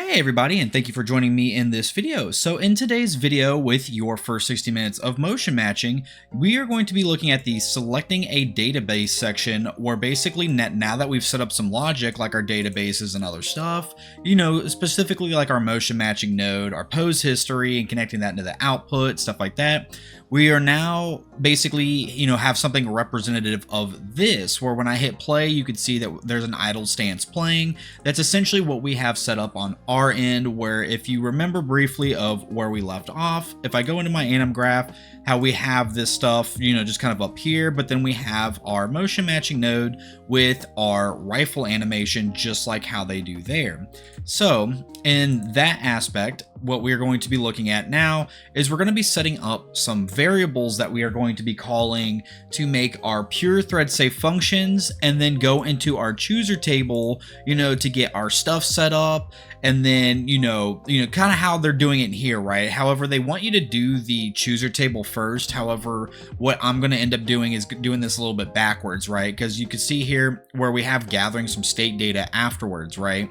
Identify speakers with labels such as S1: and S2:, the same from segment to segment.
S1: Hey everybody, and thank you for joining me in this video. So in today's video with your first 60 minutes of motion matching, we are going to be looking at the selecting a database section where basically now that we've set up some logic like our databases and other stuff, specifically like our motion matching node, our pose history and connecting that into the output, stuff like that. We are now basically, have something representative of this, where when I hit play, you can see that there's an idle stance playing. That's essentially what we have set up on our end, where if you remember briefly of where we left off, if I go into my anim graph, how we have this stuff, just kind of up here, but then we have our motion matching node with our rifle animation, just like how they do there. So in that aspect, what we're going to be looking at now is we're going to be setting up some variables that we are going to be calling to make our pure thread safe functions, and then go into our chooser table, to get our stuff set up. And then, kind of how they're doing it here, right? However, they want you to do the chooser table first. However, what I'm going to end up doing is doing this a little bit backwards, right? Because you can see here where we have gathering some state data afterwards, right?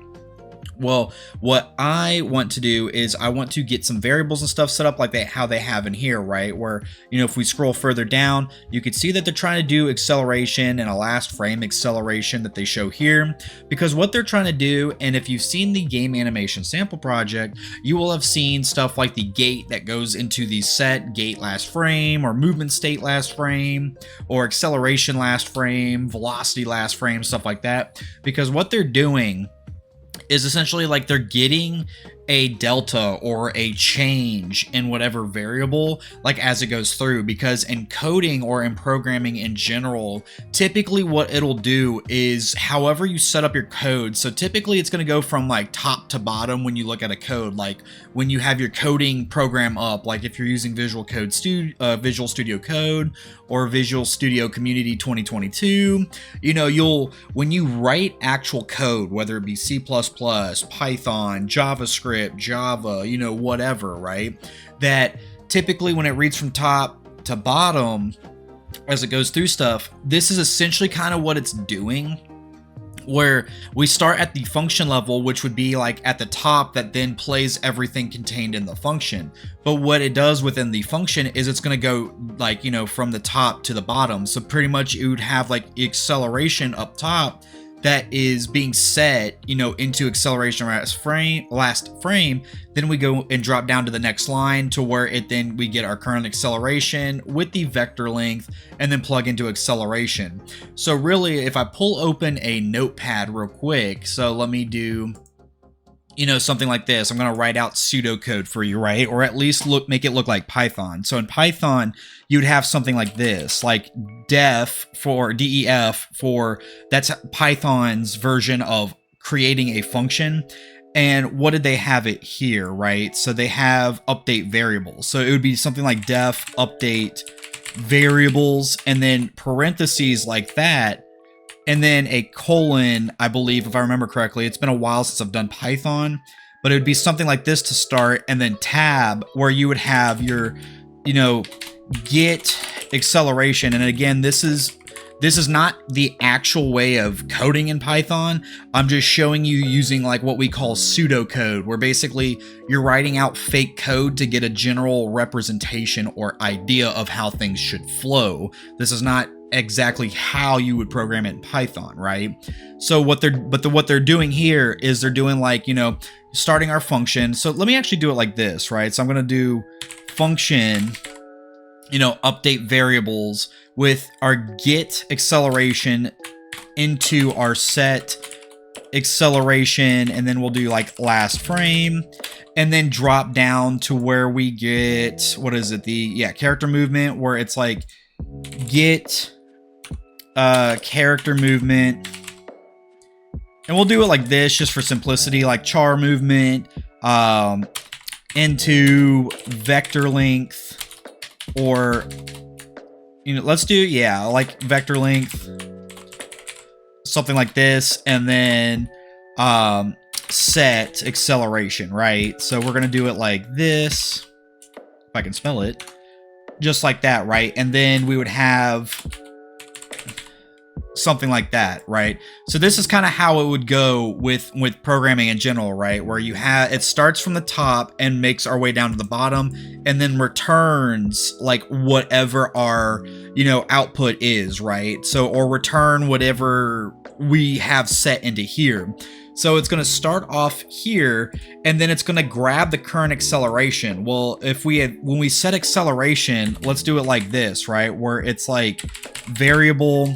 S1: Well, what I want to do is I want to get some variables and stuff set up like how they have in here, right? Where, if we scroll further down, you can see that they're trying to do acceleration and a last frame acceleration that they show here. Because what they're trying to do, and if you've seen the game animation sample project, you will have seen stuff like the gate that goes into the set gate last frame, or movement state last frame, or acceleration last frame, velocity last frame, stuff like that. Because what they're doing is essentially like they're getting a delta or a change in whatever variable, like as it goes through. Because in coding or in programming in general, typically what it'll do is however you set up your code. So typically it's going to go from like top to bottom when you look at a code, like when you have your coding program up, like if you're using Visual Studio Code or Visual Studio Community 2022, when you write actual code, whether it be C++, Python, JavaScript, Java, whatever, right? That typically when it reads from top to bottom as it goes through stuff, this is essentially kind of what it's doing, where we start at the function level, which would be like at the top, that then plays everything contained in the function. But what it does within the function is it's going to go like, from the top to the bottom. So pretty much you would have like acceleration up top that is being set, into acceleration last frame. Then we go and drop down to the next line to where we get our current acceleration with the vector length, and then plug into acceleration. So really, if I pull open a notepad real quick, so let me do, something like this. I'm going to write out pseudocode for you, right? Or at least make it look like Python. So in Python, you'd have something like this, like def for def for, that's Python's version of creating a function. And what did they have it here, right? So they have update variables. So it would be something like def update variables, and then parentheses like that, and then a colon, I believe, if I remember correctly. It's been a while since I've done Python, but it would be something like this to start, and then tab, where you would have your, get acceleration. And again, this is not the actual way of coding in Python. I'm just showing you using like what we call pseudocode, where basically you're writing out fake code to get a general representation or idea of how things should flow. This is not exactly how you would program it in Python, right? So what they're doing here is they're doing like, starting our function. So let me actually do it like this, right? So I'm going to do function, update variables with our get acceleration into our set acceleration, and then we'll do like last frame, and then drop down to where we get, what is it? Character movement, where it's like get character movement, and we'll do it like this just for simplicity, like char movement into vector length, or let's do like vector length, something like this, and then set acceleration, right? So we're gonna do it like this, if I can spell it, just like that, right? And then we would have something like that, right? So this is kind of how it would go with programming in general, right? Where you have, it starts from the top and makes our way down to the bottom, and then returns like whatever our, you know, output is, right? So, or return whatever we have set into here. So it's going to start off here, and then it's going to grab the current acceleration. Well, if we had, when we set acceleration, let's do it like this, right? Where it's like variable,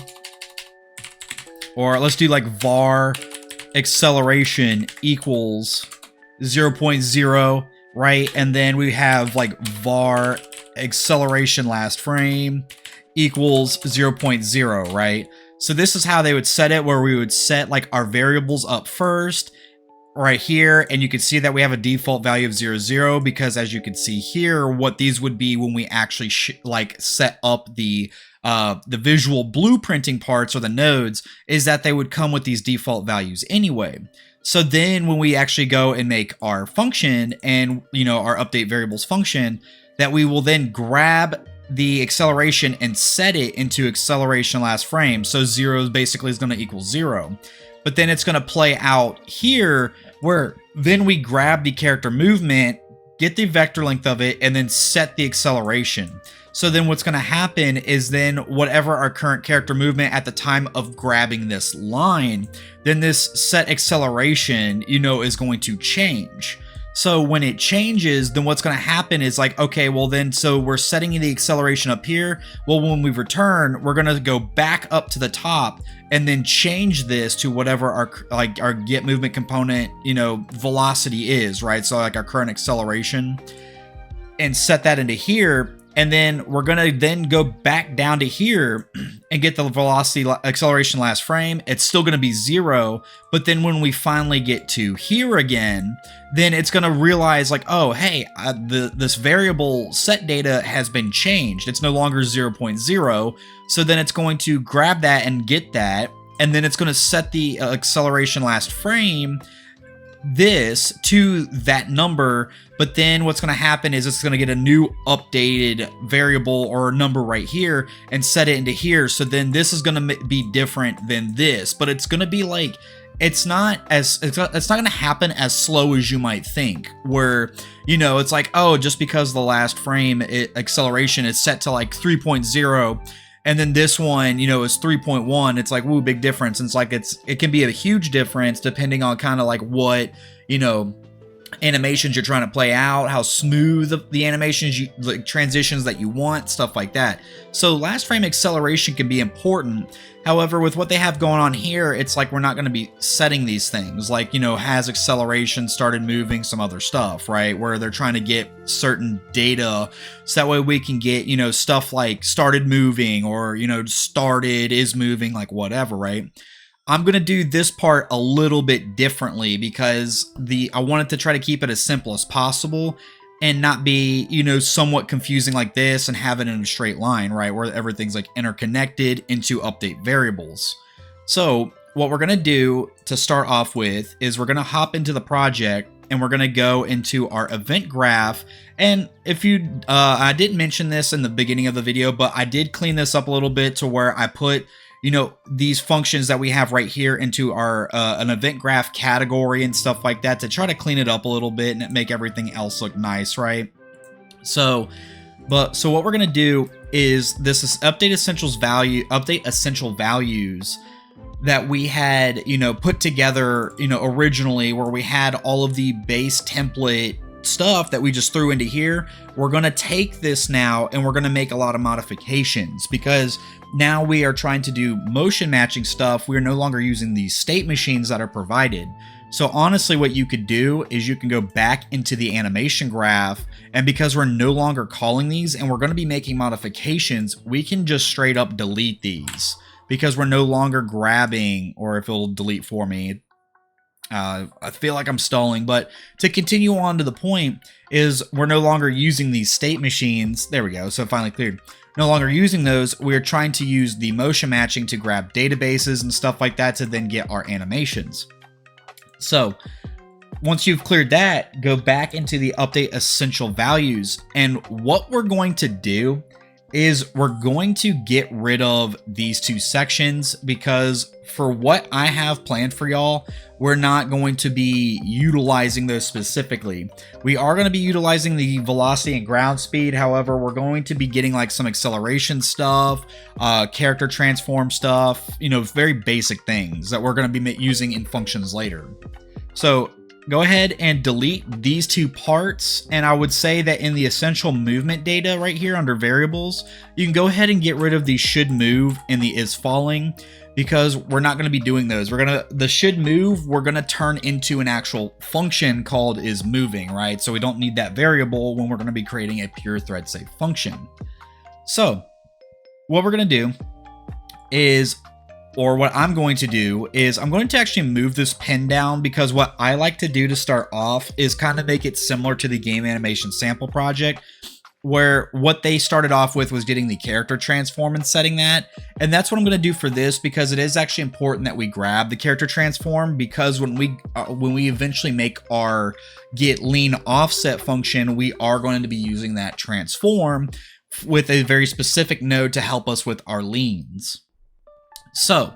S1: or let's do like var acceleration equals 0.0, right? And then we have like var acceleration last frame equals 0.0, right? So this is how they would set it, where we would set like our variables up first right here, and you can see that we have a default value of 0, 0, because as you can see here, what these would be when we actually like set up the visual blueprinting parts or the nodes, is that they would come with these default values anyway. So then when we actually go and make our function and, you know, our update variables function, that we will then grab the acceleration and set it into acceleration last frame. So 0 basically is going to equal 0. But then it's going to play out here where then we grab the character movement, get the vector length of it, and then set the acceleration. So then what's going to happen is then whatever our current character movement at the time of grabbing this line, then this set acceleration, you know, is going to change. So when it changes, then what's going to happen is like, okay, well then, so we're setting the acceleration up here. Well, when we return, we're going to go back up to the top and then change this to whatever our get movement component, you know, velocity is, right? So like our current acceleration, and set that into here. And then we're going to then go back down to here and get the velocity acceleration last frame. It's still going to be 0. But then when we finally get to here again, then it's going to realize like, oh, hey, this variable set data has been changed. It's no longer 0.0. So then it's going to grab that and get that. And then it's going to set the acceleration last frame this to that number. But then what's going to happen is it's going to get a new updated variable or number right here and set it into here. So then this is going to be different than this, but it's going to be like, it's not going to happen as slow as you might think, where, you know, it's like, oh, just because the last frame acceleration is set to like 3.0 and then this one, you know, is 3.1. It's like, woo, big difference. And it's like, it can be a huge difference depending on kind of like what, you know, animations you're trying to play out, how smooth the animations, like transitions that you want, stuff like that. So last frame acceleration can be important. However, with what they have going on here, it's like we're not going to be setting these things. Like, you know, has acceleration started moving, some other stuff, right? Where they're trying to get certain data so that way we can get, you know, stuff like started moving or, you know, started is moving, like whatever, right? I'm going to do this part a little bit differently because I wanted to try to keep it as simple as possible and not be, you know, somewhat confusing like this and have it in a straight line, right? Where everything's like interconnected into update variables. So what we're going to do to start off with is we're going to hop into the project and we're going to go into our event graph. And if you, I didn't mention this in the beginning of the video, but I did clean this up a little bit to where I put, you know, these functions that we have right here into our an event graph category and stuff like that to try to clean it up a little bit and make everything else look nice, right? So what we're gonna do is this is update essential values that we had, you know, put together, you know, originally, where we had all of the base template stuff that we just threw into here. We're going to take this now and we're going to make a lot of modifications because now we are trying to do motion matching stuff. We're no longer using these state machines that are provided. So honestly, what you could do is you can go back into the animation graph, and because we're no longer calling these and we're going to be making modifications, we can just straight up delete these because we're no longer grabbing, or if it'll delete for me. I feel like I'm stalling, but to continue on to the point is we're no longer using these state machines. There we go. So it finally cleared. No longer using those. We're trying to use the motion matching to grab databases and stuff like that to then get our animations. So once you've cleared that, go back into the update essential values. And what we're going to do is we're going to get rid of these two sections because for what I have planned for y'all, we're not going to be utilizing those specifically. We are going to be utilizing the velocity and ground speed. However, we're going to be getting like some acceleration stuff, character transform stuff, you know, very basic things that we're going to be using in functions later. So go ahead and delete these two parts, and I would say that in the essential movement data right here under variables, you can go ahead and get rid of the should move and the is falling, because we're not going to be doing those. The should move, we're going to turn into an actual function called is moving, right? So we don't need that variable when we're going to be creating a pure thread safe function. So what we're going to do is, or what I'm going to do is I'm going to actually move this pen down, because what I like to do to start off is kind of make it similar to the game animation sample project, where what they started off with was getting the character transform and setting that. And that's what I'm going to do for this, because it is actually important that we grab the character transform, because when we eventually make our get lean offset function, we are going to be using that transform with a very specific node to help us with our leans. So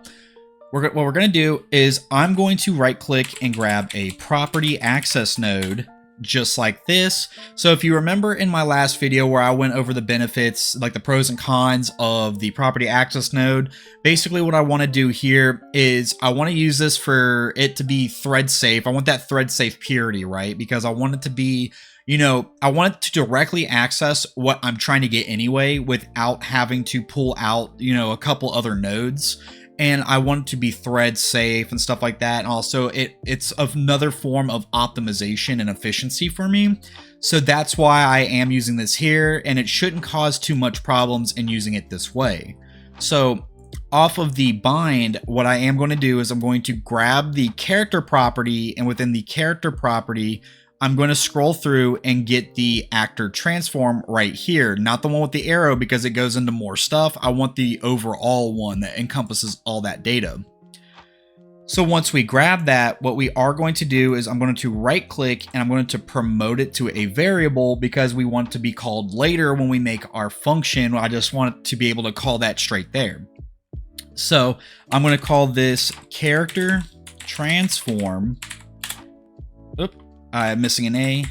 S1: what we're going to do is I'm going to right click and grab a property access node just like this. So if you remember in my last video where I went over the benefits, like the pros and cons of the property access node, basically what I want to do here is I want to use this for it to be thread safe. I want that thread safe purity, right? Because I want it to be, you know, I want it to directly access what I'm trying to get anyway without having to pull out, you know, a couple other nodes. And I want it to be thread safe and stuff like that. And also it's another form of optimization and efficiency for me. So that's why I am using this here, and it shouldn't cause too much problems in using it this way. So off of the bind, what I am going to do is I'm going to grab the character property, and within the character property, I'm going to scroll through and get the actor transform right here. Not the one with the arrow, because it goes into more stuff. I want the overall one that encompasses all that data. So once we grab that, what we are going to do is I'm going to right click and I'm going to promote it to a variable, because we want it to be called later when we make our function. I just want it to be able to call that straight there. So I'm going to call this character transform. Oops. I'm missing an A,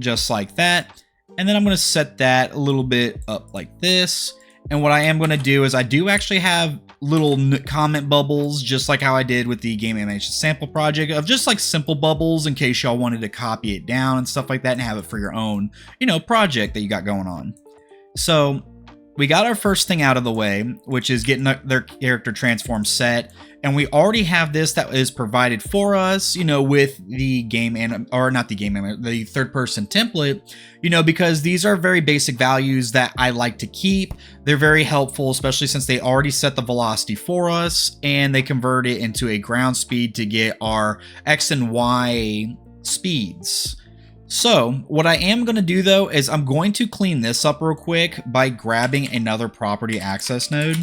S1: just like that. And then I'm going to set that a little bit up like this. And what I am going to do is I do actually have little comment bubbles, just like how I did with the game animation sample project, of just like simple bubbles in case y'all wanted to copy it down and stuff like that and have it for your own, you know, project that you got going on. So we got our first thing out of the way, which is getting their character transform set. And we already have this that is provided for us, you know, with the the third person template, you know, because these are very basic values that I like to keep. They're very helpful, especially since they already set the velocity for us and they convert it into a ground speed to get our X and Y speeds. So what I am going to do though is I'm going to clean this up real quick by grabbing another property access node.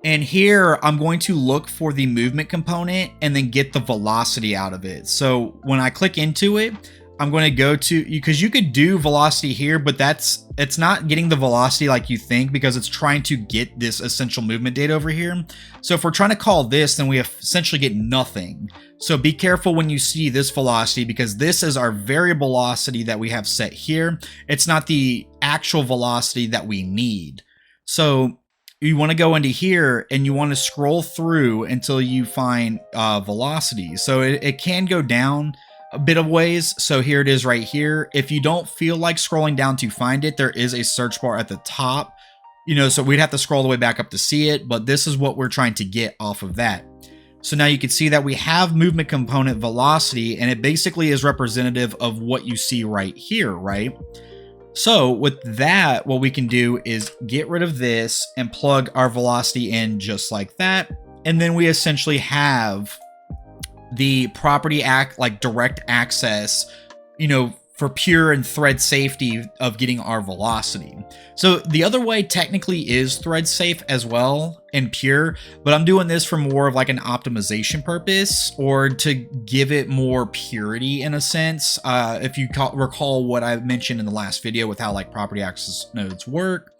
S1: And here I'm going to look for the movement component and then get the velocity out of it. So when I click into it, I'm going to go to, because you could do velocity here, but it's not getting the velocity like you think, because it's trying to get this essential movement data over here. So if we're trying to call this, then we essentially get nothing. So be careful when you see this velocity, because this is our variable velocity that we have set here. It's not the actual velocity that we need. So you want to go into here and you want to scroll through until you find velocity. So it can go down a bit of ways. So here it is right here. If you don't feel like scrolling down to find it, there is a search bar at the top, you know, so we'd have to scroll the way back up to see it, but this is what we're trying to get off of that. So now you can see that we have movement component velocity, and it basically is representative of what you see right here, right? So with that, what we can do is get rid of this and plug our velocity in just like that. And then we essentially have the property like direct access, you know, for pure and thread safety of getting our velocity. So the other way technically is thread safe as well and pure, but I'm doing this for more of like an optimization purpose or to give it more purity in a sense. If you recall what I mentioned in the last video with how like property access nodes work.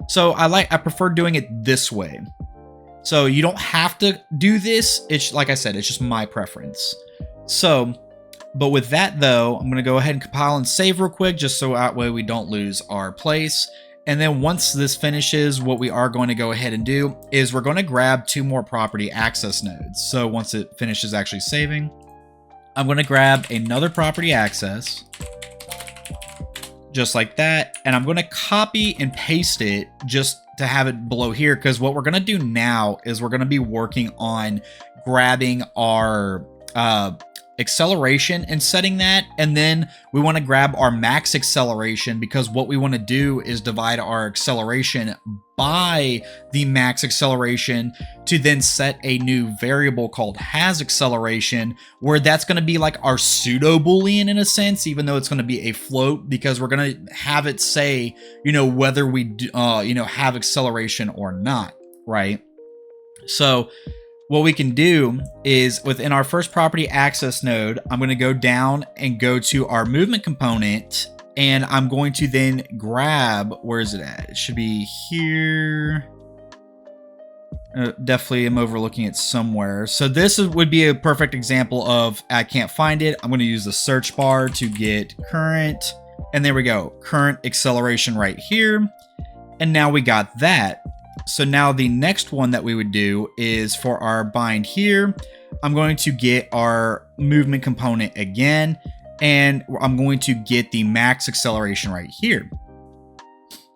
S1: So I prefer doing it this way. So you don't have to do this. It's like I said, it's just my preference. So, but with that though, I'm going to go ahead and compile and save real quick just so that way we don't lose our place. And then once this finishes, what we are going to go ahead and do is we're going to grab 2 more property access nodes. So once it finishes actually saving, I'm going to grab another property access just like that. And I'm going to copy and paste it just to have it below here. Because what we're going to do now is we're going to be working on grabbing our acceleration and setting that, and then we want to grab our max acceleration, because what we want to do is divide our acceleration by the max acceleration to then set a new variable called has acceleration, where that's going to be like our pseudo boolean in a sense, even though it's going to be a float, because we're going to have it say, you know, whether we have acceleration or not, right? So what we can do is within our first property access node, I'm going to go down and go to our movement component, and I'm going to then grab, where is it at? It should be here. Definitely I'm overlooking it somewhere. So this would be a perfect example of I can't find it. I'm going to use the search bar to get current, and there we go. Current acceleration right here. And now we got that. So now the next one that we would do is for our bind here, I'm going to get our movement component again, and I'm going to get the max acceleration right here.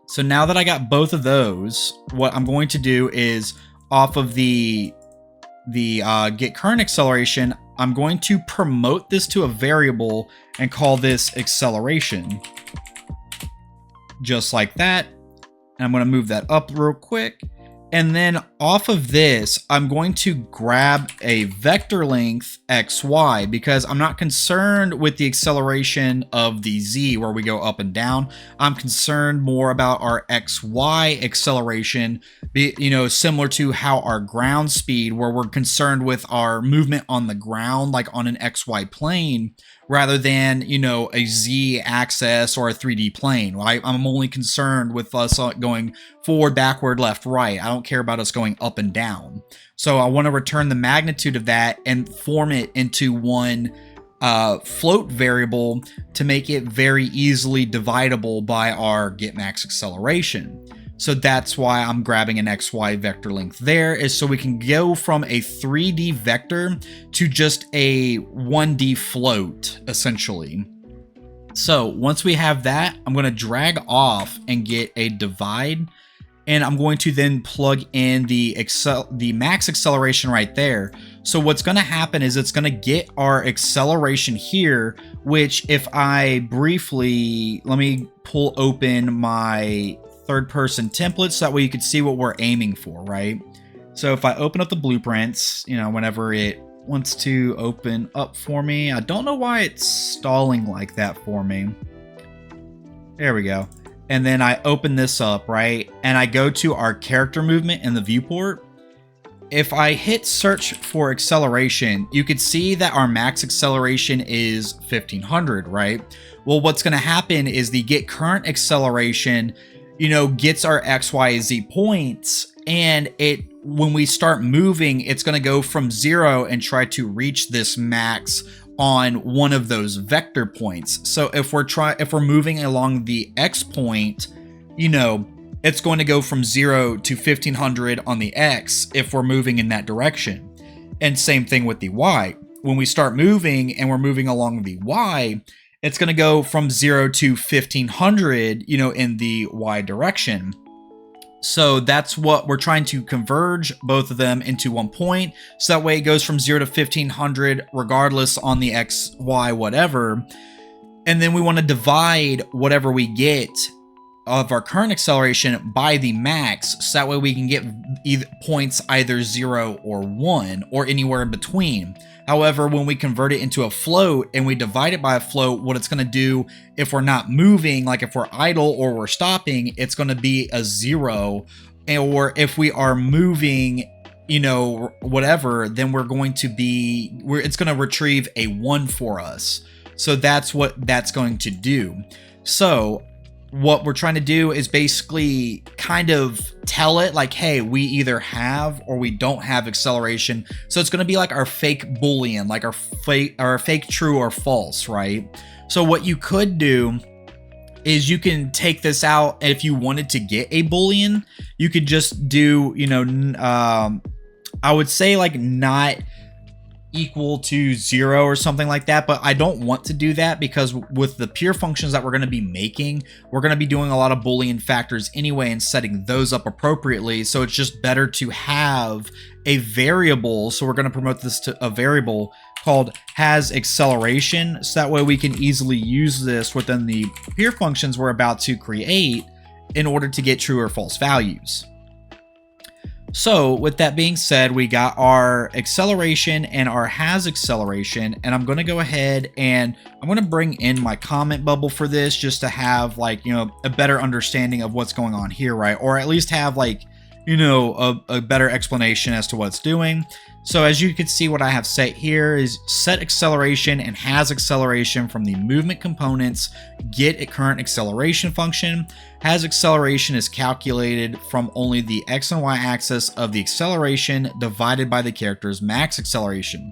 S1: So now that I got both of those, what I'm going to do is off of the get current acceleration, I'm going to promote this to a variable and call this acceleration. Just like that. And I'm going to move that up real quick. And then off of this, I'm going to grab a vector length XY, because I'm not concerned with the acceleration of the Z where we go up and down. I'm concerned more about our XY acceleration, similar to how our ground speed, where we're concerned with our movement on the ground, like on an XY plane, rather than, a Z axis or a 3D plane. I'm only concerned with us going forward, backward, left, right. I don't care about us going up and down. So I want to return the magnitude of that and form it into one float variable to make it very easily dividable by our get max acceleration. So that's why I'm grabbing an XY vector length there, is so we can go from a 3D vector to just a 1D float, essentially. So once we have that, I'm going to drag off and get a divide, and I'm going to then plug in the max acceleration right there. So what's going to happen is it's going to get our acceleration here, which if I briefly, let me pull open my third-person template so that way you can see what we're aiming for, right? So if I open up the blueprints, whenever it wants to open up for me, I don't know why it's stalling like that for me. There we go. And then I open this up, right? And I go to our character movement in the viewport. If I hit search for acceleration, you could see that our max acceleration is 1500, right? Well, what's going to happen is the get current acceleration gets our X, Y, Z points, and when we start moving, it's going to go from 0 and try to reach this max on one of those vector points. So if we're moving along the X point, it's going to go from 0 to 1500 on the X if we're moving in that direction. And same thing with the Y. When we start moving and we're moving along the Y, it's going to go from 0 to 1500, in the Y direction. So that's what we're trying to converge both of them into one point. So that way it goes from 0 to 1500 regardless on the X, Y, whatever. And then we want to divide whatever we get of our current acceleration by the max. So that way we can get points either 0 or 1 or anywhere in between. However, when we convert it into a float and we divide it by a float, what it's going to do if we're not moving, like if we're idle or we're stopping, it's going to be a 0. Or if we are moving, you know, whatever, then we're going to be, it's going to retrieve a 1 for us. So that's what that's going to do. So what we're trying to do is basically kind of tell it like, hey, we either have or we don't have acceleration. So it's going to be like our fake Boolean, like our fake true or false, right? So what you could do is you can take this out. If you wanted to get a Boolean, you could just do, you know, I would say like not equal to 0 or something like that, but I don't want to do that because with the pure functions that we're going to be making, we're going to be doing a lot of Boolean factors anyway and setting those up appropriately. So it's just better to have a variable. So we're going to promote this to a variable called has acceleration, so that way we can easily use this within the pure functions we're about to create in order to get true or false values. So with that being said, we got our acceleration and our has acceleration, and I'm going to go ahead and I'm going to bring in my comment bubble for this just to have like, you know, a better understanding of what's going on here, right? Or at least have like, you know, a better explanation as to what it's doing. So as you can see, what I have set here is set acceleration and has acceleration from the movement components, get a current acceleration function. Has acceleration is calculated from only the x and y axis of the acceleration divided by the character's max acceleration.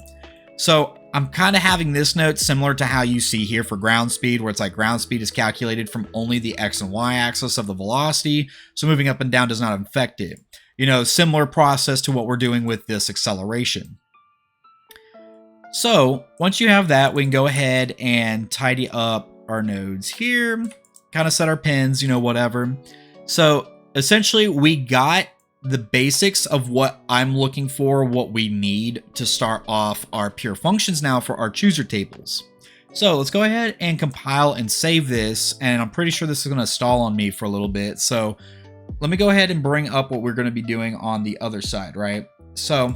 S1: So I'm kind of having this note similar to how you see here for ground speed, where it's like ground speed is calculated from only the x and y axis of the velocity. So moving up and down does not affect it. You know, similar process to what we're doing with this acceleration. So once you have that, we can go ahead and tidy up our nodes here, kind of set our pins, you know, whatever. So essentially we got the basics of what I'm looking for, what we need to start off our pure functions now for our chooser tables. So let's go ahead and compile and save this. And I'm pretty sure this is going to stall on me for a little bit. So let me go ahead and bring up what we're going to be doing on the other side, right? So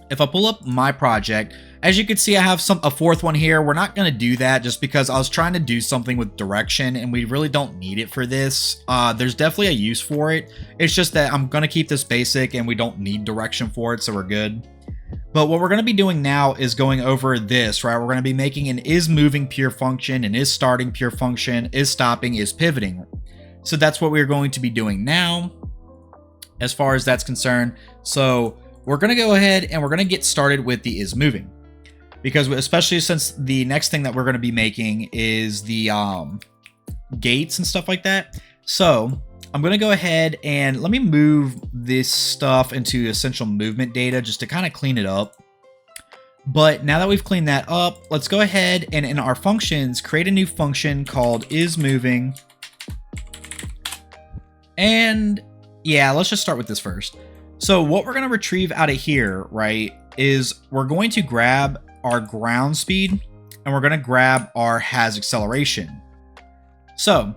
S1: if I pull up my project, as you can see, I have a fourth one here. We're not going to do that just because I was trying to do something with direction and we really don't need it for this. There's definitely a use for it. It's just that I'm going to keep this basic and we don't need direction for it, so we're good. But what we're going to be doing now is going over this, right? We're going to be making an is moving pure function, an is starting pure function, is stopping, is pivoting. So that's what we're going to be doing now as far as that's concerned. So we're going to go ahead and we're going to get started with the is moving, because especially since the next thing that we're going to be making is the gates and stuff like that. So I'm going to go ahead and let me move this stuff into essential movement data just to kind of clean it up. But now that we've cleaned that up, let's go ahead and in our functions, create a new function called is moving. And yeah, let's just start with this first. So what we're going to retrieve out of here, right, is we're going to grab our ground speed and we're going to grab our has acceleration. So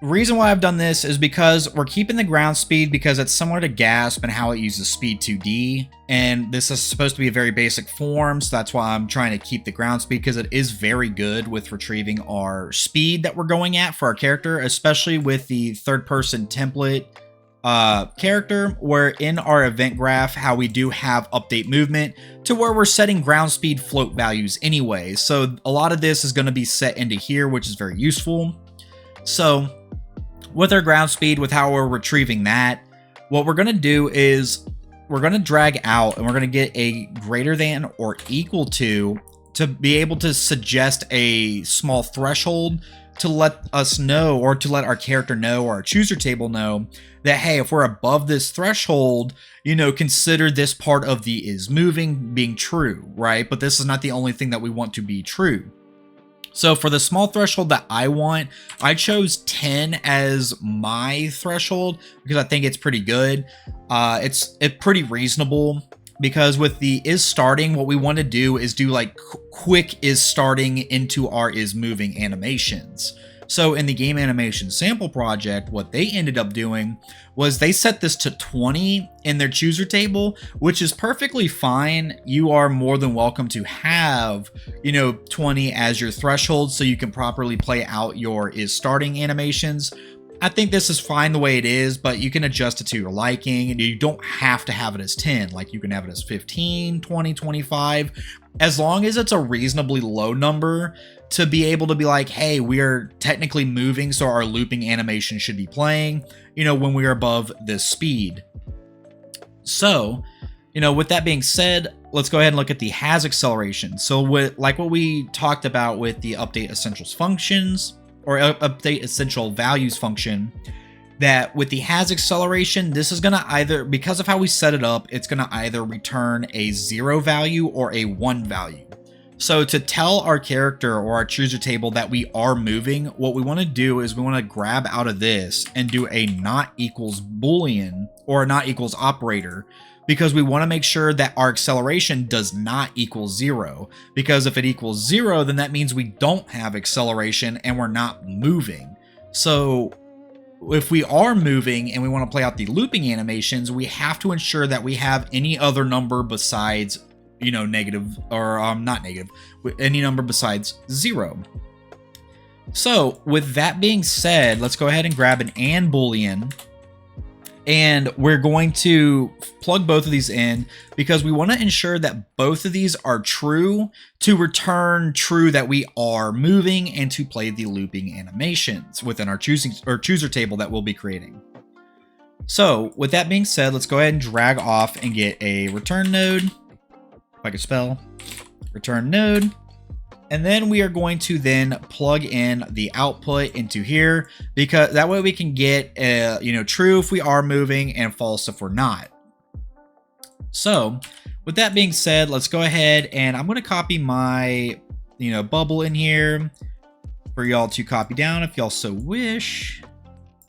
S1: the reason why I've done this is because we're keeping the ground speed because it's similar to gasp and how it uses speed 2D. And this is supposed to be a very basic form. So that's why I'm trying to keep the ground speed, because it is very good with retrieving our speed that we're going at for our character, especially with the third person template character, where in our event graph, how we do have update movement to where we're setting ground speed float values anyway. So a lot of this is going to be set into here, which is very useful. So with our ground speed, with how we're retrieving that, what we're going to do is we're going to drag out and we're going to get a greater than or equal to be able to suggest a small threshold to let us know, or to let our character know, or our chooser table know that, hey, if we're above this threshold, you know, consider this part of the is moving being true, right? But this is not the only thing that we want to be true. So for the small threshold that I want, I chose 10 as my threshold because I think it's pretty good. It's pretty reasonable, because with the is starting, what we want to do is do like quick is starting into our is moving animations, So in the game animation sample project, what they ended up doing was they set this to 20 in their chooser table, which is perfectly fine. You are more than welcome to have, 20 as your threshold so you can properly play out your is starting animations. I think this is fine the way it is, but you can adjust it to your liking, and you don't have to have it as 10. Like, you can have it as 15, 20, 25, as long as it's a reasonably low number to be able to be like, hey, we are technically moving, so our looping animation should be playing, when we are above this speed. So, with that being said, let's go ahead and look at the has acceleration. So like what we talked about with the update essentials functions, or update essential values function, that with the has acceleration, this is going to either, because of how we set it up, it's going to either return a 0 value or a 1 value. So to tell our character or our chooser table that we are moving, what we want to do is we want to grab out of this and do a not equals boolean or a not equals operator, because we want to make sure that our acceleration does not equal 0. Because if it equals 0, then that means we don't have acceleration and we're not moving. So if we are moving and we want to play out the looping animations, we have to ensure that we have any other number besides, negative, or not negative, any number besides 0. So with that being said, let's go ahead and grab an and boolean. And we're going to plug both of these in because we want to ensure that both of these are true to return true that we are moving and to play the looping animations within our chooser table that we'll be creating. So with that being said, let's go ahead and drag off and get a return node. If I could spell, return node. And then we are going to then plug in the output into here, because that way we can get, true if we are moving and false if we're not. So with that being said, let's go ahead and I'm going to copy my, bubble in here for y'all to copy down if y'all so wish.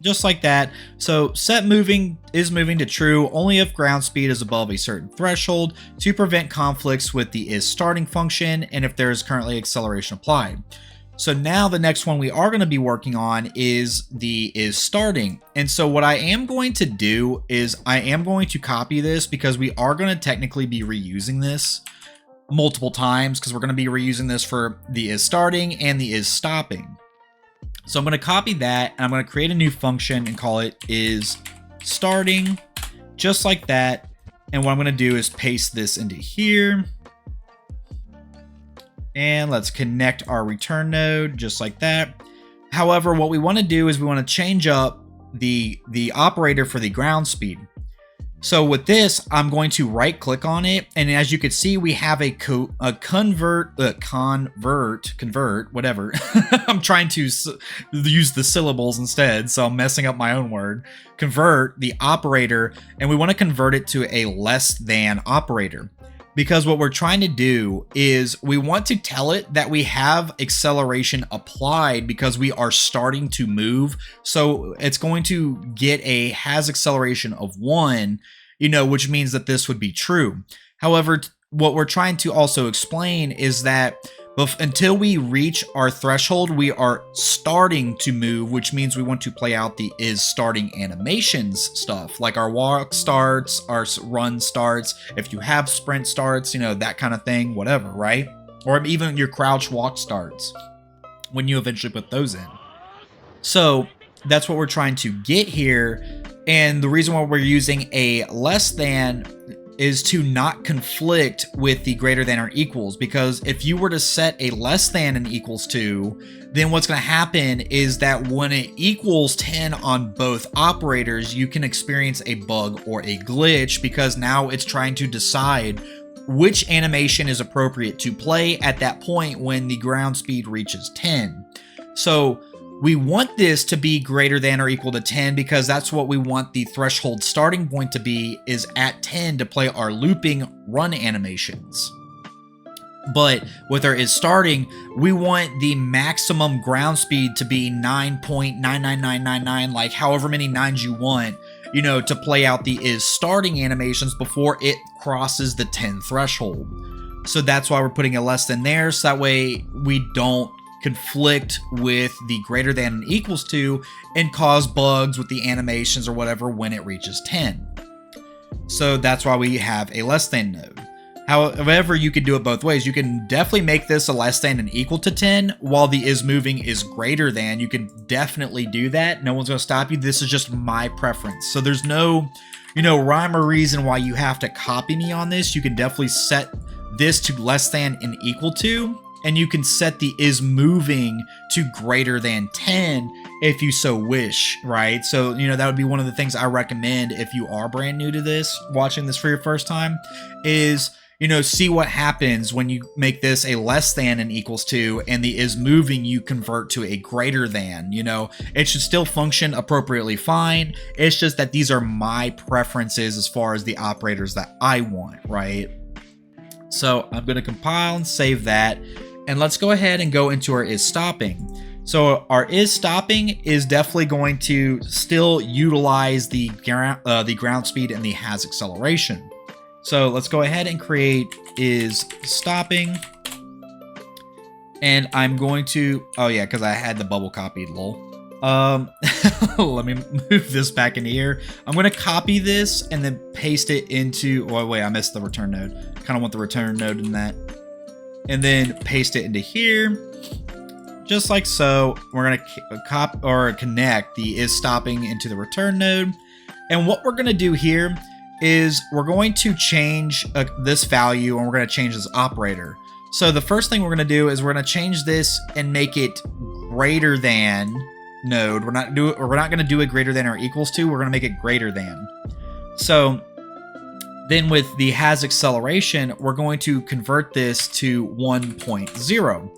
S1: Just like that. So set moving is moving to true only if ground speed is above a certain threshold to prevent conflicts with the is starting function and if there is currently acceleration applied. So now the next one we are going to be working on is the is starting. And so what I am going to do is I am going to copy this because we are going to technically be reusing this multiple times, because we're going to be reusing this for the is starting and the is stopping. So I'm going to copy that and I'm going to create a new function and call it is starting, just like that. And what I'm going to do is paste this into here. And let's connect our return node just like that. However, what we want to do is we want to change up the operator for the ground speed. So with this, I'm going to right click on it. And as you can see, we have a convert, whatever. I'm trying to use the syllables instead, so I'm messing up my own word. Convert the operator, and we want to convert it to a less than operator. Because what we're trying to do is we want to tell it that we have acceleration applied because we are starting to move. So it's going to get a has acceleration of 1, which means that this would be true. However, what we're trying to also explain is that until we reach our threshold, we are starting to move, which means we want to play out the is starting animations stuff, like our walk starts, our run starts, if you have sprint starts, that kind of thing, whatever, right? Or even your crouch walk starts when you eventually put those in. So that's what we're trying to get here. And the reason why we're using a less than is to not conflict with the greater than or equals, because if you were to set a less than and equals to, then what's going to happen is that when it equals 10 on both operators, you can experience a bug or a glitch, because now it's trying to decide which animation is appropriate to play at that point when the ground speed reaches 10. So we want this to be greater than or equal to 10 because that's what we want the threshold starting point to be, is at 10 to play our looping run animations. But with our is starting, we want the maximum ground speed to be 9.99999, like however many nines you want, to play out the is starting animations before it crosses the 10 threshold. So that's why we're putting a less than there, so that way we don't conflict with the greater than and equals to and cause bugs with the animations or whatever when it reaches 10. So that's why we have a less than node. However, you could do it both ways. You can definitely make this a less than and equal to 10 while the is moving is greater than. You can definitely do that. No one's going to stop you. This is just my preference. So there's no, rhyme or reason why you have to copy me on this. You can definitely set this to less than and equal to, and you can set the is moving to greater than 10 if you so wish, right? So, that would be one of the things I recommend if you are brand new to this, watching this for your first time, is see what happens when you make this a less than and equals to, and the is moving you convert to a greater than. It should still function appropriately fine. It's just that these are my preferences as far as the operators that I want, right? So I'm going to compile and save that, and let's go ahead and go into our is stopping. So our is stopping is definitely going to still utilize the ground speed and the has acceleration. So let's go ahead and create is stopping. And I'm going to, oh yeah, because I had the bubble copied, lol. Let me move this back into here. I'm going to copy this and then paste it into, oh wait, I missed the return node. Kind of want the return node in that. And then paste it into here. Just like so. We're going to connect the is stopping into the return node. And what we're going to do here is we're going to change this value, and we're going to change this operator. So the first thing we're going to do is we're going to change this and make it greater than node. We're not going to do it greater than or equals to. We're going to make it greater than. So then with the has acceleration, we're going to convert this to 1.0.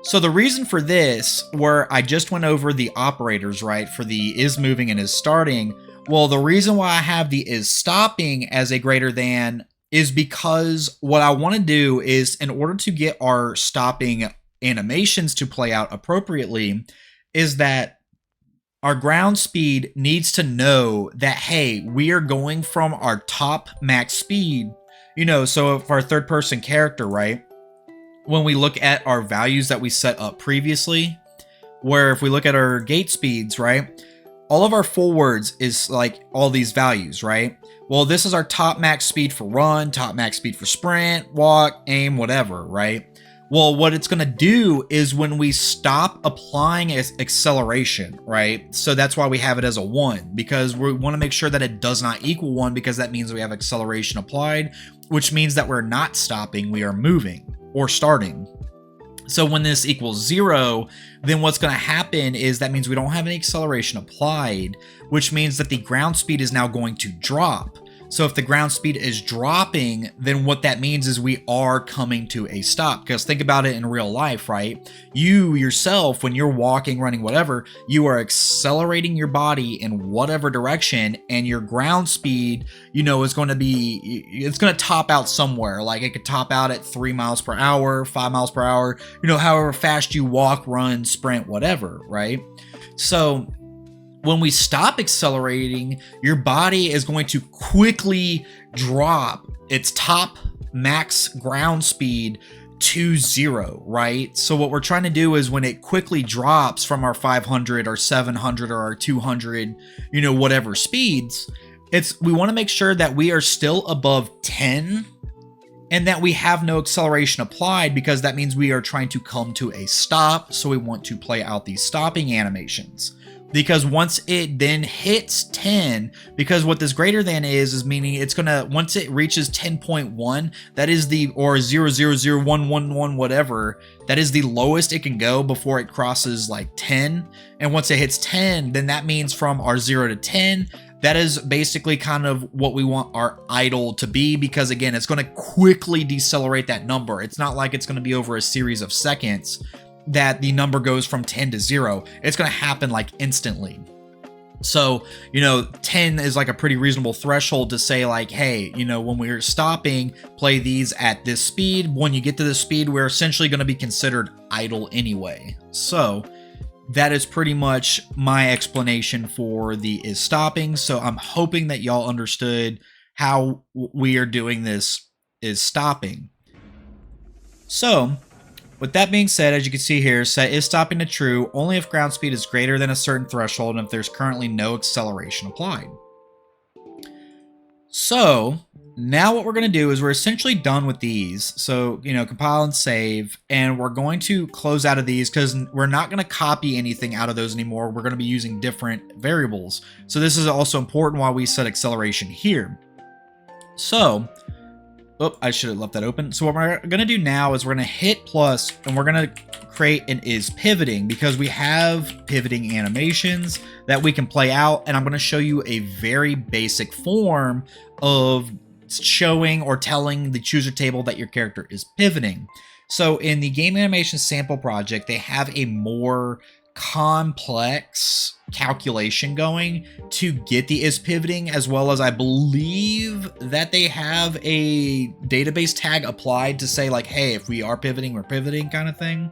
S1: So the reason for this, where I just went over the operators, right, for the is moving and is starting, well, the reason why I have the is stopping as a greater than is because what I want to do is, in order to get our stopping animations to play out appropriately, is that our ground speed needs to know that, hey, we are going from our top max speed, so if our third person character, right, when we look at our values that we set up previously, where if we look at our gate speeds, right, all of our forwards is like all these values, right? Well, this is our top max speed for run, top max speed for sprint, walk, aim, whatever, right? Well, what it's going to do is when we stop applying acceleration, right? So that's why we have it as a 1, because we want to make sure that it does not equal 1, because that means we have acceleration applied, which means that we're not stopping, we are moving or starting. So when this equals 0, then what's going to happen is that means we don't have any acceleration applied, which means that the ground speed is now going to drop. So if the ground speed is dropping, then what that means is we are coming to a stop. Because think about it in real life, right? You yourself, when you're walking, running, whatever, you are accelerating your body in whatever direction, and your ground speed, is going to be, it's going to top out somewhere. Like it could top out at 3 miles per hour, 5 miles per hour, however fast you walk, run, sprint, whatever, right? So when we stop accelerating, your body is going to quickly drop its top max ground speed to 0, right? So what we're trying to do is when it quickly drops from our 500 or 700 or our 200, whatever speeds, we want to make sure that we are still above 10 and that we have no acceleration applied, because that means we are trying to come to a stop. So we want to play out these stopping animations. Because once it then hits 10, because what this greater than is meaning it's gonna, once it reaches 10.1, that is the, or 0.00111 whatever, that is the lowest it can go before it crosses like 10. And once it hits 10, then that means from our 0 to 10, that is basically kind of what we want our idle to be, because again, it's going to quickly decelerate that number. It's not like it's going to be over a series of seconds that the number goes from 10 to 0. It's going to happen like instantly. So, 10 is like a pretty reasonable threshold to say like, hey, when we're stopping, play these at this speed. When you get to this speed, we're essentially going to be considered idle anyway. So that is pretty much my explanation for the is stopping. So I'm hoping that y'all understood how we are doing this is stopping. So With that being said, as you can see here, set is stopping to true only if ground speed is greater than a certain threshold and if there's currently no acceleration applied. So now what we're going to do is we're essentially done with these. So, compile and save, and we're going to close out of these because we're not going to copy anything out of those anymore. We're going to be using different variables. So this is also important while we set acceleration here. So, I should have left that open. So what we're going to do now is we're going to hit plus, and we're going to create an is pivoting because we have pivoting animations that we can play out. And I'm going to show you a very basic form of showing or telling the chooser table that your character is pivoting. So in the game animation sample project, they have a more complex calculation going to get the is pivoting, as well as I believe that they have a database tag applied to say like, hey, if we are pivoting, we're pivoting kind of thing.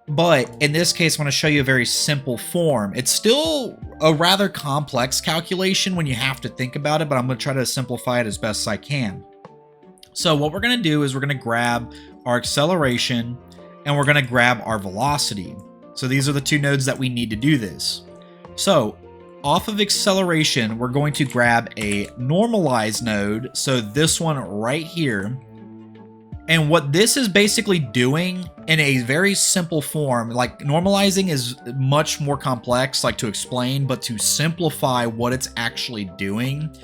S1: But in this case, I want to show you a very simple form. It's still a rather complex calculation when you have to think about it, but I'm going to try to simplify it as best as I can. So what we're going to do is we're going to grab our acceleration and we're going to grab our velocity. So these are the two nodes that we need to do this. So off of acceleration, we're going to grab a normalize node. So this one right here. And what this is basically doing in a very simple form, like normalizing is much more complex, like to explain, but to simplify what it's actually doing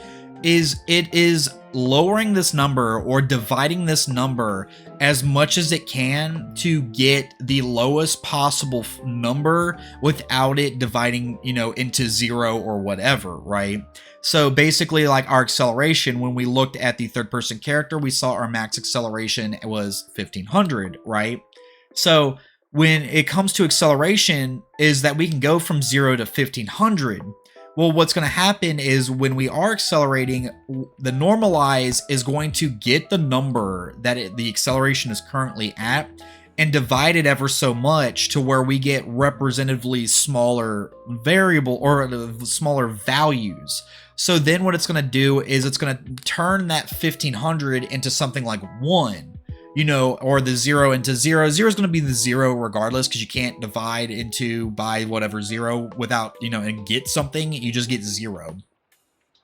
S1: is it is lowering this number or dividing this number as much as it can to get the lowest possible number without it dividing, into 0 or whatever, right? So basically, like our acceleration, when we looked at the third person character, we saw our max acceleration was 1500, right? So when it comes to acceleration is that we can go from 0 to 1500. Well, what's going to happen is when we are accelerating, the normalize is going to get the number that the acceleration is currently at and divide it ever so much to where we get representatively smaller variable or smaller values. So then what it's going to do is it's going to turn that 1500 into something like 1. Or the 0 into 0. 0 is going to be the 0 regardless because you can't divide into by whatever 0 without, and get something. You just get 0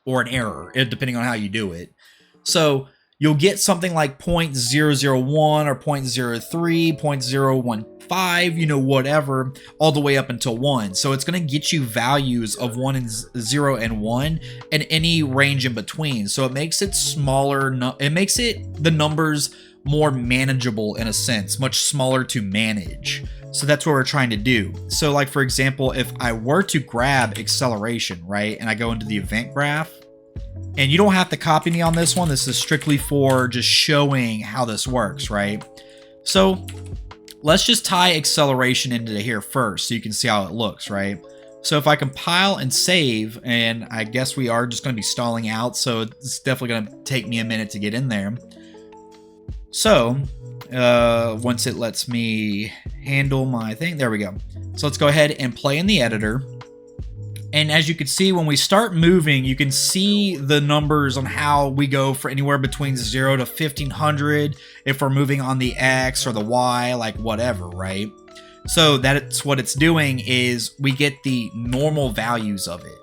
S1: or an error, depending on how you do it. So you'll get something like 0.001 or 0.03, 0.015, whatever, all the way up until 1. So it's going to get you values of 1 and 0 and 1 and any range in between. So it makes it smaller. It makes it the numbers more manageable in a sense, much smaller to manage. So that's what we're trying to do. So like, for example, if I were to grab acceleration, right, and I go into the event graph, and you don't have to copy me on this one. This is strictly for just showing how this works, right? So let's just tie acceleration into here first so you can see how it looks, right? So if I compile and save, and I guess we are just going to be stalling out, so it's definitely going to take me a minute to get in there. So once it lets me handle my thing, there we go. So let's go ahead and play in the editor. And as you can see, when we start moving, you can see the numbers on how we go for anywhere between 0 to 1500 if we're moving on the X or the Y, like whatever, right? So that's what it's doing is we get the normal values of it.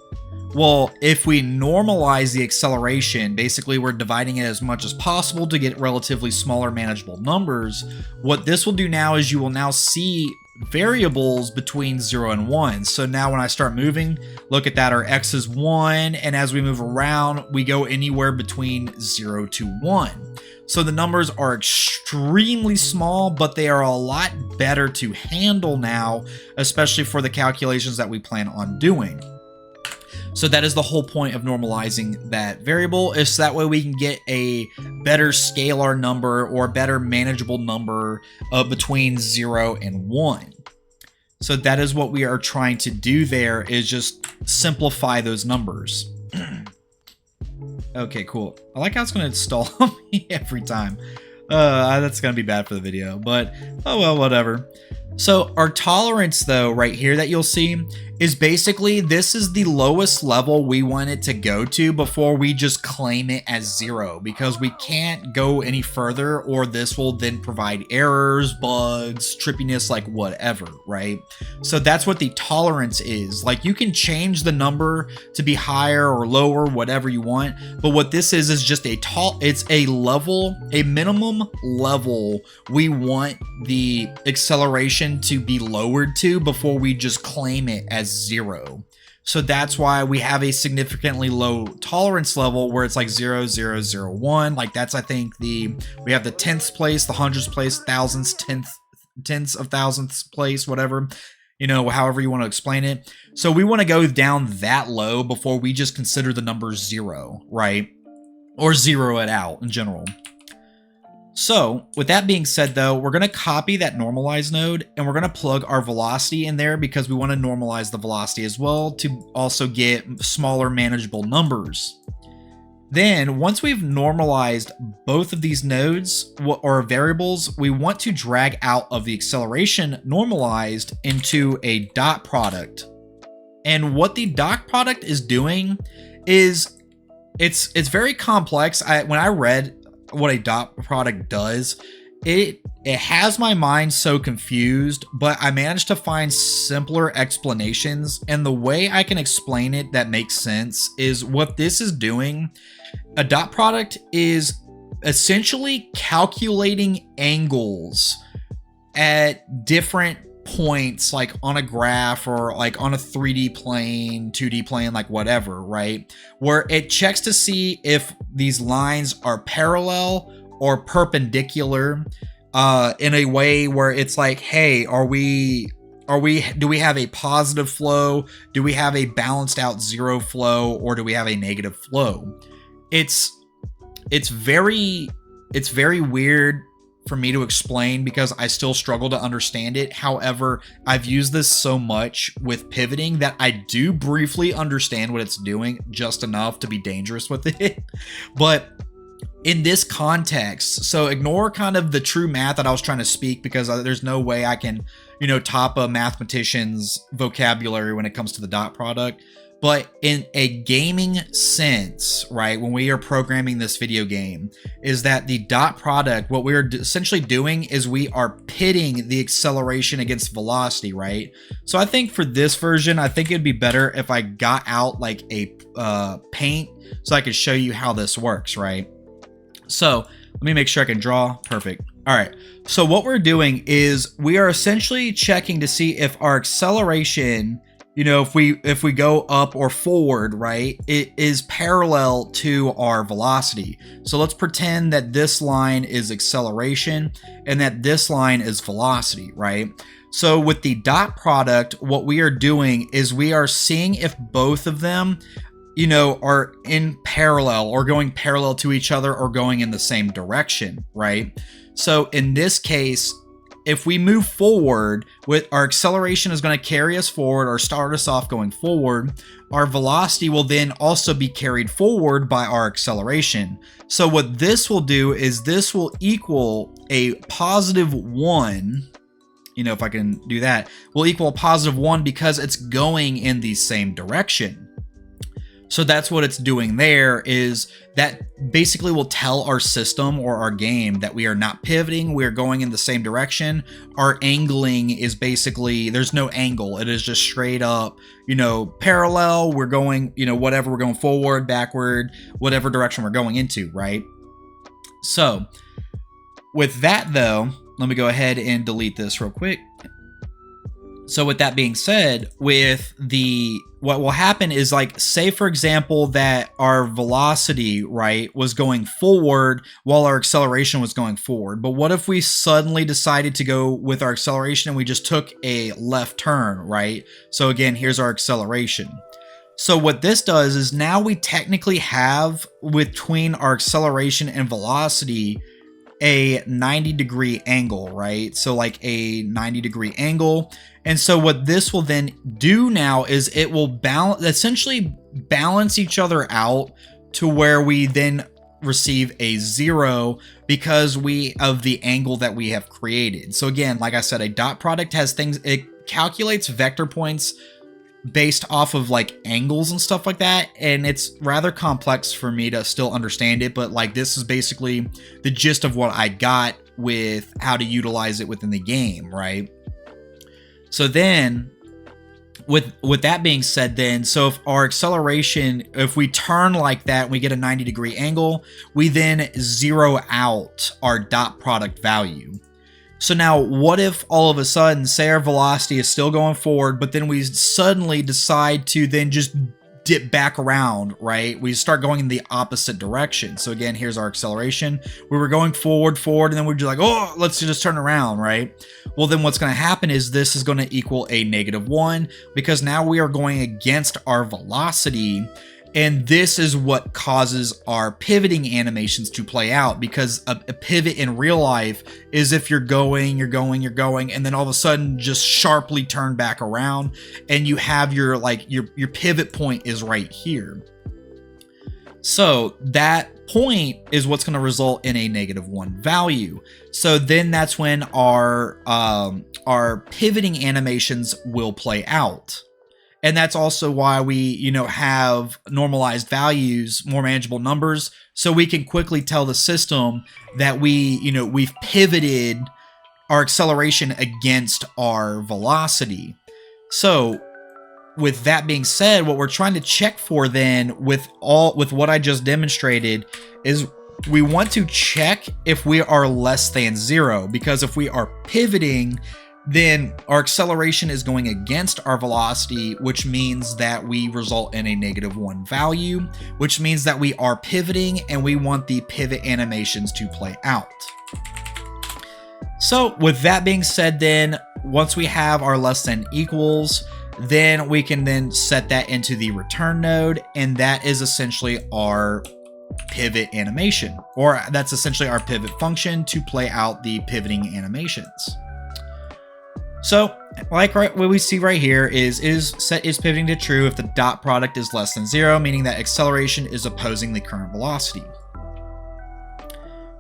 S1: Well, if we normalize the acceleration, basically we're dividing it as much as possible to get relatively smaller manageable numbers. What this will do now is you will now see variables between 0 and 1. So now when I start moving, look at that, our X is 1, and as we move around, we go anywhere between 0 to 1. So the numbers are extremely small, but they are a lot better to handle now, especially for the calculations that we plan on doing. So that is the whole point of normalizing that variable, is that way we can get a better scalar number or better manageable number between 0 and 1. So that is what we are trying to do there, is just simplify those numbers. Okay, cool. I like how it's going to stall on me every time. That's going to be bad for the video, but oh well, whatever. So our tolerance though, right here that you'll see, is basically this is the lowest level we want it to go to before we just claim it as 0, because we can't go any further or this will then provide errors, bugs, trippiness, like whatever, right? So that's what the tolerance is. Like you can change the number to be higher or lower, whatever you want, but what this is just it's a level, a minimum level we want the acceleration to be lowered to before we just claim it as 0. So that's why we have a significantly low tolerance level where it's like 0, 0, 0, 1. Like that's, I think we have the 10th place, the 100th place, thousandths, tenths of thousandths place, whatever, you know, however you want to explain it. So we want to go down that low before we just consider the number 0, right? Or 0 it out in general. So with that being said though, we're going to copy that normalize node and we're going to plug our velocity in there because we want to normalize the velocity as well to also get smaller manageable numbers. Then once we've normalized both of these nodes or variables, we want to drag out of the acceleration normalized into a dot product. And what the dot product is doing is it's very complex. When I read what a dot product does, it has my mind so confused, but I managed to find simpler explanations, and the way I can explain it that makes sense is what this is doing. A dot product is essentially calculating angles at different points, like on a graph or like on a 3D plane, 2D plane, like whatever, right? Where it checks to see if these lines are parallel or perpendicular in a way where it's like, hey, do we have a positive flow? Do we have a balanced out 0 flow, or do we have a negative flow? It's very weird for me to explain because I still struggle to understand it. However, I've used this so much with pivoting that I do briefly understand what it's doing, just enough to be dangerous with it. But in this context, so ignore kind of the true math that I was trying to speak, because there's no way I can, you know, top a mathematician's vocabulary when it comes to the dot product. But in a gaming sense, right, when we are programming this video game, is that the dot product, what we're essentially doing is we are pitting the acceleration against velocity, right? So I think for this version, I think it'd be better if I got out like a paint so I could show you how this works, right? So let me make sure I can draw. Perfect. All right. So what we're doing is we are essentially checking to see if our acceleration, you know, if we go up or forward, right, it is parallel to our velocity. So let's pretend that this line is acceleration and that this line is velocity, right? So with the dot product, what we are doing is we are seeing if both of them, you know, are in parallel or going parallel to each other or going in the same direction, right? So in this case, if we move forward, with our acceleration is going to carry us forward or start us off going forward, our velocity will then also be carried forward by our acceleration. So what this will do is this will equal a +1, you know, if I can do that, will equal a +1 because it's going in the same direction. So that's what it's doing there, is that basically will tell our system or our game that we are not pivoting, we are going in the same direction. Our angling is basically, there's no angle. It is just straight up, you know, parallel. We're going, you know, whatever, we're going forward, backward, whatever direction we're going into, right? So with that though, let me go ahead and delete this real quick. So with that being said, what will happen is, like, say for example that our velocity, right, was going forward while our acceleration was going forward. But what if we suddenly decided to go with our acceleration and we just took a left turn, right? So again, here's our acceleration. So what this does is now we technically have between our acceleration and velocity a 90-degree angle, right? So like a 90-degree angle. And so what this will then do now is it will essentially balance each other out to where we then receive a 0 because of the angle that we have created. So again, like I said, a dot product has things, it calculates vector points based off of like angles and stuff like that, and it's rather complex for me to still understand it, but like this is basically the gist of what I got with how to utilize it within the game, right? So then with that being said, then, so if our acceleration, if we turn like that, we get a 90-degree angle, we then zero out our dot product value. So now what if all of a sudden, say our velocity is still going forward, but then we suddenly decide to then just dip back around, right? We start going in the opposite direction. So again, here's our acceleration. We were going forward, and then we're just like, oh, let's just turn around, right? Well, then what's going to happen is this is going to equal a -1 because now we are going against our velocity. And this is what causes our pivoting animations to play out, because a pivot in real life is if you're going, and then all of a sudden just sharply turn back around, and you have your pivot point is right here. So that point is what's going to result in a -1 value. So then that's when our pivoting animations will play out. And that's also why we, have normalized values, more manageable numbers, so we can quickly tell the system that we've pivoted our acceleration against our velocity. So with that being said, what we're trying to check for then with what I just demonstrated is we want to check if we are less than 0, because if we are pivoting, then our acceleration is going against our velocity, which means that we result in a -1 value, which means that we are pivoting and we want the pivot animations to play out. So with that being said, then once we have our less than equals, then we can then set that into the return node, and that is essentially our pivot animation, or that's essentially our pivot function to play out the pivoting animations. So, like what we see right here is set is pivoting to true if the dot product is less than 0, meaning that acceleration is opposing the current velocity.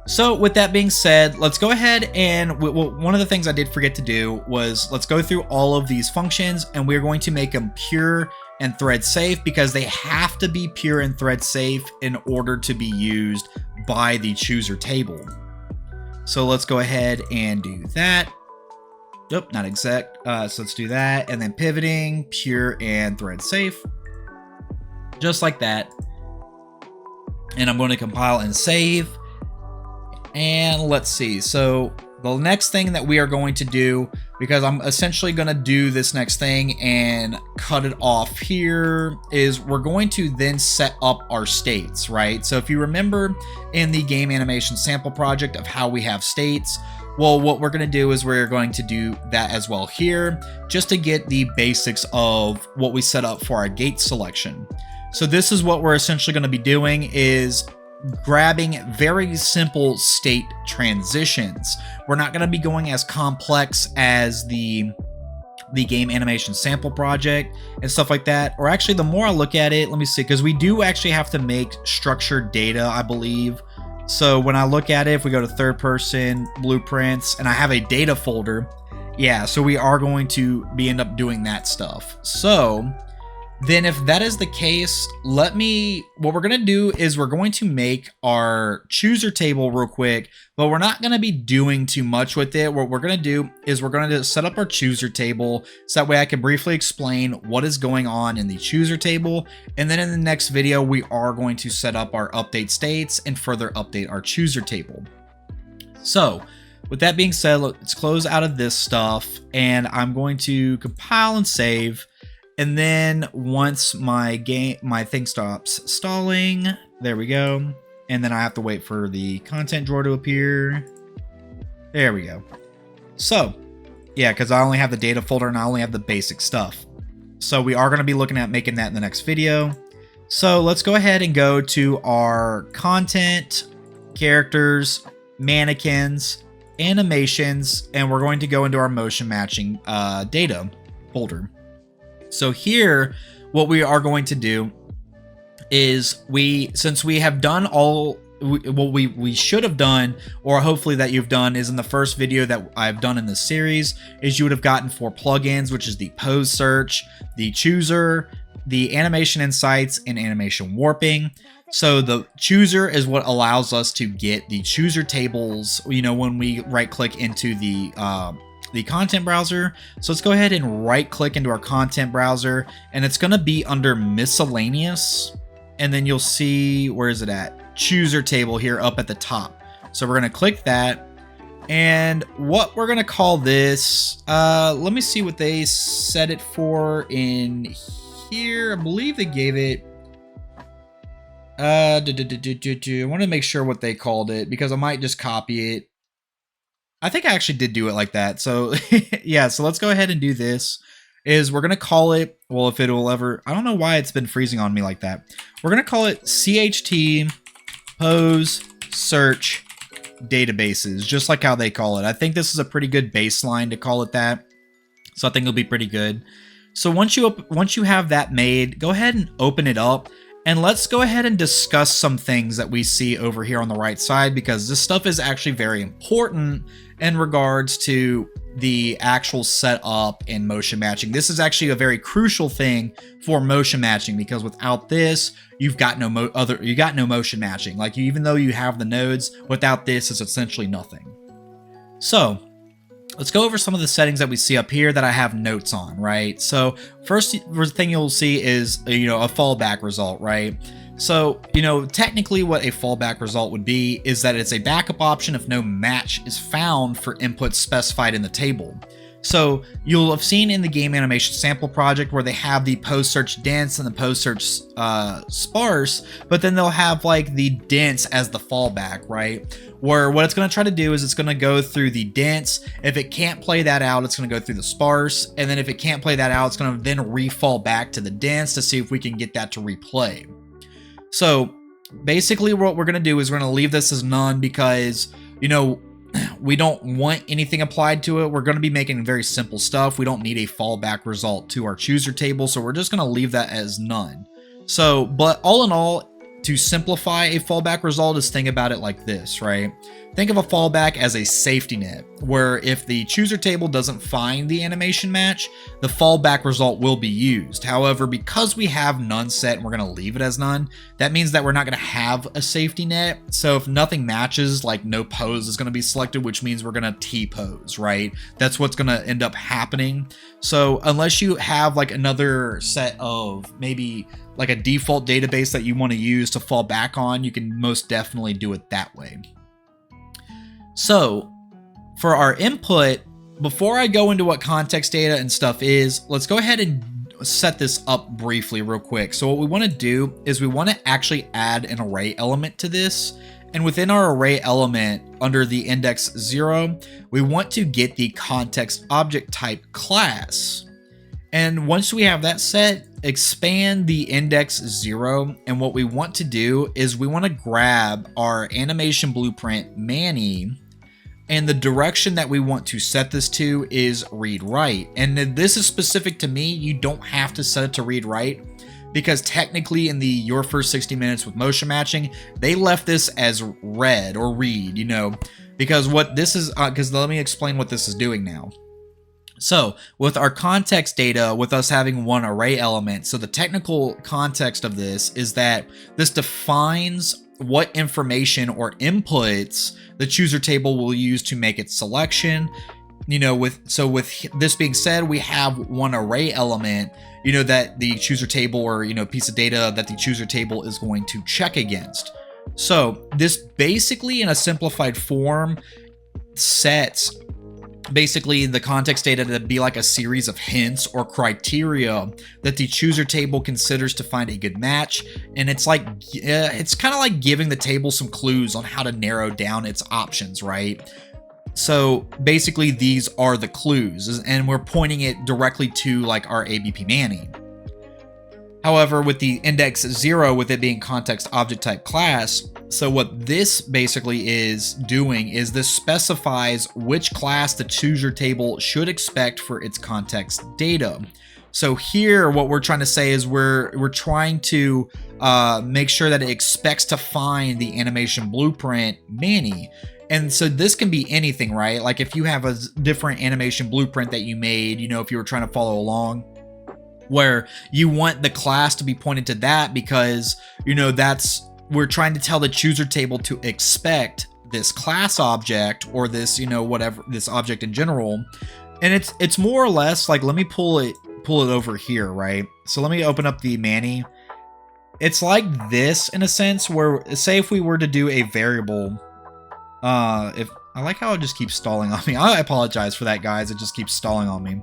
S1: So with that being said, let's go ahead and one of the things I did forget to do was let's go through all of these functions, and we're going to make them pure and thread safe, because they have to be pure and thread safe in order to be used by the chooser table. So let's go ahead and do that. Nope, not exact. So let's do that, and then pivoting, pure and thread safe, just like that. And I'm going to compile and save. And let's see. So the next thing that we are going to do, because I'm essentially going to do this next thing and cut it off here, is we're going to then set up our states, right? So if you remember in the game animation sample project of how we have states, well, what we're going to do is we're going to do that as well here, just to get the basics of what we set up for our gate selection. So this is what we're essentially going to be doing, is grabbing very simple state transitions. We're not going to be going as complex as the game animation sample project and stuff like that. Or actually, the more I look at it, let me see, because we do actually have to make structured data, I believe. So when I look at it, if we go to third person blueprints and I have a data folder, yeah, so we are going to end up doing that stuff. So then if that is the case, what we're going to do is we're going to make our chooser table real quick, but we're not going to be doing too much with it. What we're going to do is we're going to set up our chooser table, so that way I can briefly explain what is going on in the chooser table. And then in the next video, we are going to set up our update states and further update our chooser table. So with that being said, let's close out of this stuff, and I'm going to compile and save. And then once my thing stops stalling, there we go. And then I have to wait for the content drawer to appear. There we go. So yeah, because I only have the data folder and I only have the basic stuff. So we are going to be looking at making that in the next video. So let's go ahead and go to our content, characters, mannequins, animations, and we're going to go into our motion matching data folder. So here, what we are going to do is since we have done all what we should have done, or hopefully that you've done, is in the first video that I've done in this series, is you would have gotten 4 plugins, which is the pose search, the chooser, the animation insights, and animation warping. So the chooser is what allows us to get the chooser tables, when we right click into the content browser. So let's go ahead and right click into our content browser, and it's going to be under miscellaneous, and then you'll see, where is it at? Chooser table here up at the top. So we're going to click that, and what we're going to call this, let me see what they set it for in here. I believe they gave it, I want to make sure what they called it, because I might just copy it. I think I actually did do it like that. So yeah, so let's go ahead and do this. Is we're going to call it, well, if it will ever, I don't know why it's been freezing on me like that. We're going to call it CHT pose search databases, just like how they call it. I think this is a pretty good baseline to call it that. So I think it'll be pretty good. So once you have that made, go ahead and open it up. And let's go ahead and discuss some things that we see over here on the right side, because this stuff is actually very important in regards to the actual setup and motion matching. This is actually a very crucial thing for motion matching, because without this, you've got no motion matching. Like, even though you have the nodes, without this, it's essentially nothing. So let's go over some of the settings that we see up here that I have notes on, right? So first thing you'll see is, a fallback result, right? So, technically what a fallback result would be is that it's a backup option if no match is found for inputs specified in the table. So you'll have seen in the game animation sample project where they have the pose search dense and the pose search sparse, but then they'll have like the dense as the fallback, right? Where what it's going to try to do is it's going to go through the dense. If it can't play that out, it's going to go through the sparse. And then if it can't play that out, it's going to then re-fall back to the dense to see if we can get that to replay. So basically what we're going to do is we're going to leave this as none, because, we don't want anything applied to it. We're going to be making very simple stuff. We don't need a fallback result to our chooser table. So we're just going to leave that as none. So, but all in all, to simplify a fallback result is think about it like this, right? Think of a fallback as a safety net, where if the chooser table doesn't find the animation match, the fallback result will be used. However, because we have none set and we're going to leave it as none, that means that we're not going to have a safety net. So if nothing matches, like no pose is going to be selected, which means we're going to T-pose, right? That's what's going to end up happening. So unless you have like another set of maybe like a default database that you want to use to fall back on, you can most definitely do it that way. So for our input, before I go into what context data and stuff is, let's go ahead and set this up briefly real quick. So what we want to do is we want to actually add an array element to this. And within our array element under the index 0, we want to get the context object type class. And once we have that set, expand the index 0. And what we want to do is we want to grab our animation blueprint Manny, and the direction that we want to set this to is read write. And this is specific to me. You don't have to set it to read write, because technically in the your first 60 minutes with motion matching, they left this as read or read, because what this is, because let me explain what this is doing now. So with our context data, with us having one array element, so the technical context of this is that this defines what information or inputs the chooser table will use to make its selection. With this being said, we have one array element, that the chooser table or, piece of data that the chooser table is going to check against. So this basically in a simplified form sets basically the context data to be like a series of hints or criteria that the chooser table considers to find a good match. And it's like, it's kind of like giving the table some clues on how to narrow down its options, right? So basically these are the clues, and we're pointing it directly to like our ABP Manny. However, with the index 0, with it being context object type class, so what this basically is doing is this specifies which class the chooser table should expect for its context data. So here, what we're trying to say is we're trying to make sure that it expects to find the animation blueprint Manny. And so this can be anything, right? Like if you have a different animation blueprint that you made, you know, if you were trying to follow along, where you want the class to be pointed to that because, you know, we're trying to tell the chooser table to expect this class object or this, you know, whatever, this object in general. And it's more or less like, let me pull it over here, right? So let me open up the Manny. It's like this in a sense where, say if we were to do a variable, if I like how it just keeps stalling on me. I apologize for that, guys. It just keeps stalling on me.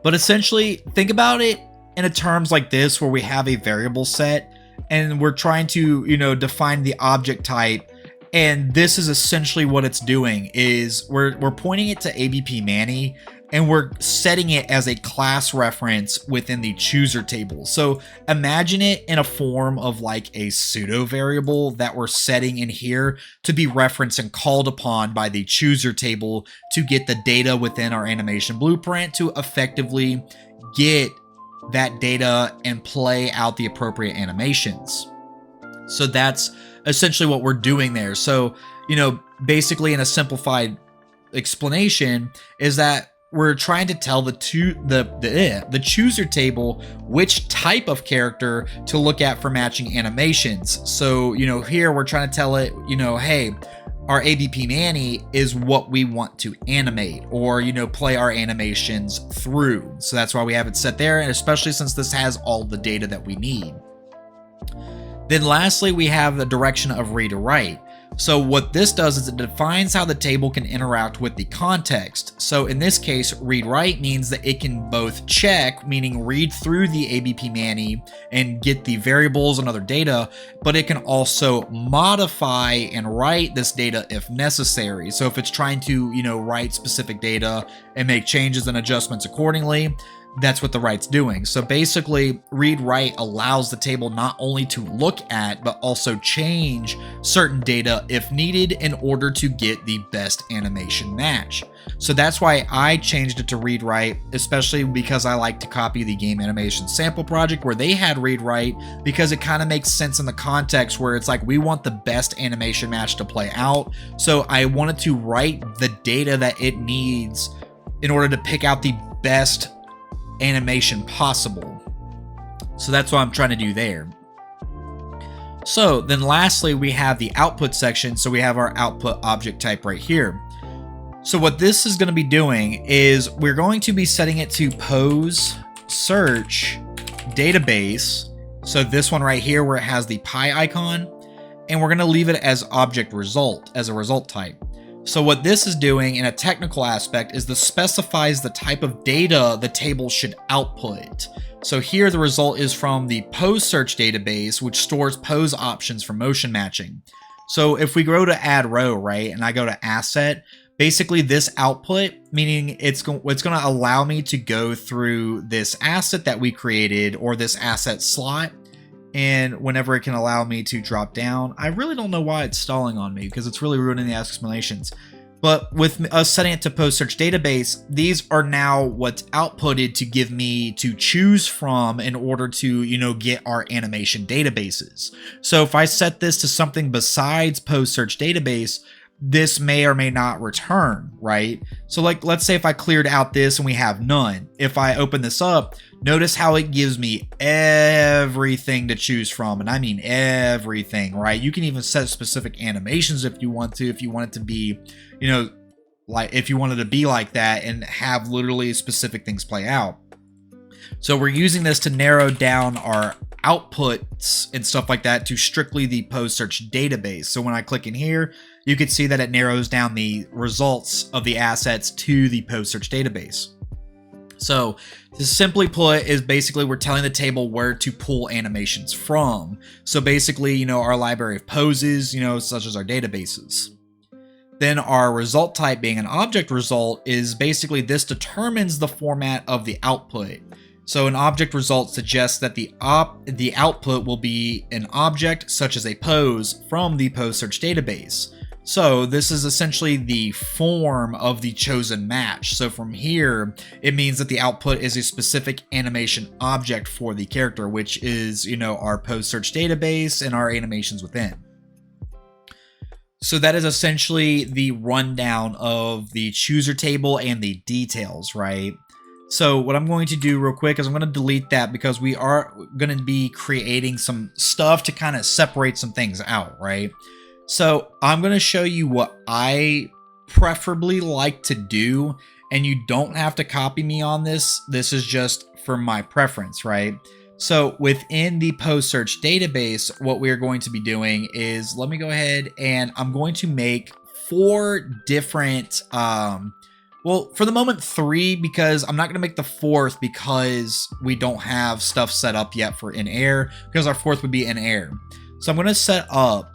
S1: But essentially, think about it in a terms like this where we have a variable set and we're trying to, you know, define the object type. And this is essentially what it's doing is we're pointing it to ABP Manny and we're setting it as a class reference within the chooser table. So imagine it in a form of like a pseudo variable that we're setting in here to be referenced and called upon by the chooser table to get the data within our animation blueprint to effectively get that data and play out the appropriate animations. So that's essentially what we're doing there. So, you know, basically in a simplified explanation is that we're trying to tell the chooser table which type of character to look at for matching animations. So, you know, here we're trying to tell it, you know, hey, our ABP Manny is what we want to animate or, you know, play our animations through. So that's why we have it set there, and especially since this has all the data that we need. Then lastly, we have the direction of read or write. So what this does is it defines how the table can interact with the context. So in this case, read write means that it can both check, meaning read through the ABP Manny and get the variables and other data, but it can also modify and write this data if necessary. So if it's trying to, you know, write specific data and make changes and adjustments accordingly, that's what the write's doing. So basically, read write allows the table not only to look at, but also change certain data if needed in order to get the best animation match. So that's why I changed it to read write, especially because I like to copy the game animation sample project where they had read write, because it kind of makes sense in the context where it's like we want the best animation match to play out. So I wanted to write the data that it needs in order to pick out the best animation possible. So that's what I'm trying to do there. So then lastly, we have the output section. So we have our output object type right here. So what this is going to be doing is we're going to be setting it to pose search database. So this one right here where it has the pie icon, and we're going to leave it as object result as a result type. So what this is doing in a technical aspect is this specifies the type of data the table should output. So here the result is from the pose search database, which stores pose options for motion matching. So if we go to add row, right, and I go to asset, basically this output, meaning it's going to allow me to go through this asset that we created or this asset slot. And whenever it can allow me to drop down, I really don't know why it's stalling on me because it's really ruining the explanations. But with us setting it to post search database, these are now what's outputted to give me to choose from in order to, you know, get our animation databases. So if I set this to something besides post search database, this may or may not return, right? So like, let's say if I cleared out this and we have none, if I open this up, notice how it gives me everything to choose from. And I mean everything, right? You can even set specific animations if you want to, if you want it to be, you know, like if you wanted to be like that and have literally specific things play out. So we're using this to narrow down our outputs and stuff like that to strictly the post search database. So when I click in here, you can see that it narrows down the results of the assets to the post search database. So to simply put is basically we're telling the table where to pull animations from. So basically, you know, our library of poses, you know, such as our databases. Then our result type being an object result is basically this determines the format of the output. So an object result suggests that the output will be an object such as a pose from the post search database. So this is essentially the form of the chosen match. So from here, it means that the output is a specific animation object for the character, which is, our post search database and our animations within. So that is essentially the rundown of the chooser table and the details, right? So what I'm going to do real quick is I'm going to delete that because we are going to be creating some stuff to kind of separate some things out, right? So I'm going to show you what I preferably like to do, and you don't have to copy me on this. This is just for my preference, right? So within the post search database, what we are going to be doing is, let me go ahead and I'm going to make 4 different, well, for the moment 3, because I'm not going to make the 4th because we don't have stuff set up yet for in air, because our 4th would be in air. So I'm going to set up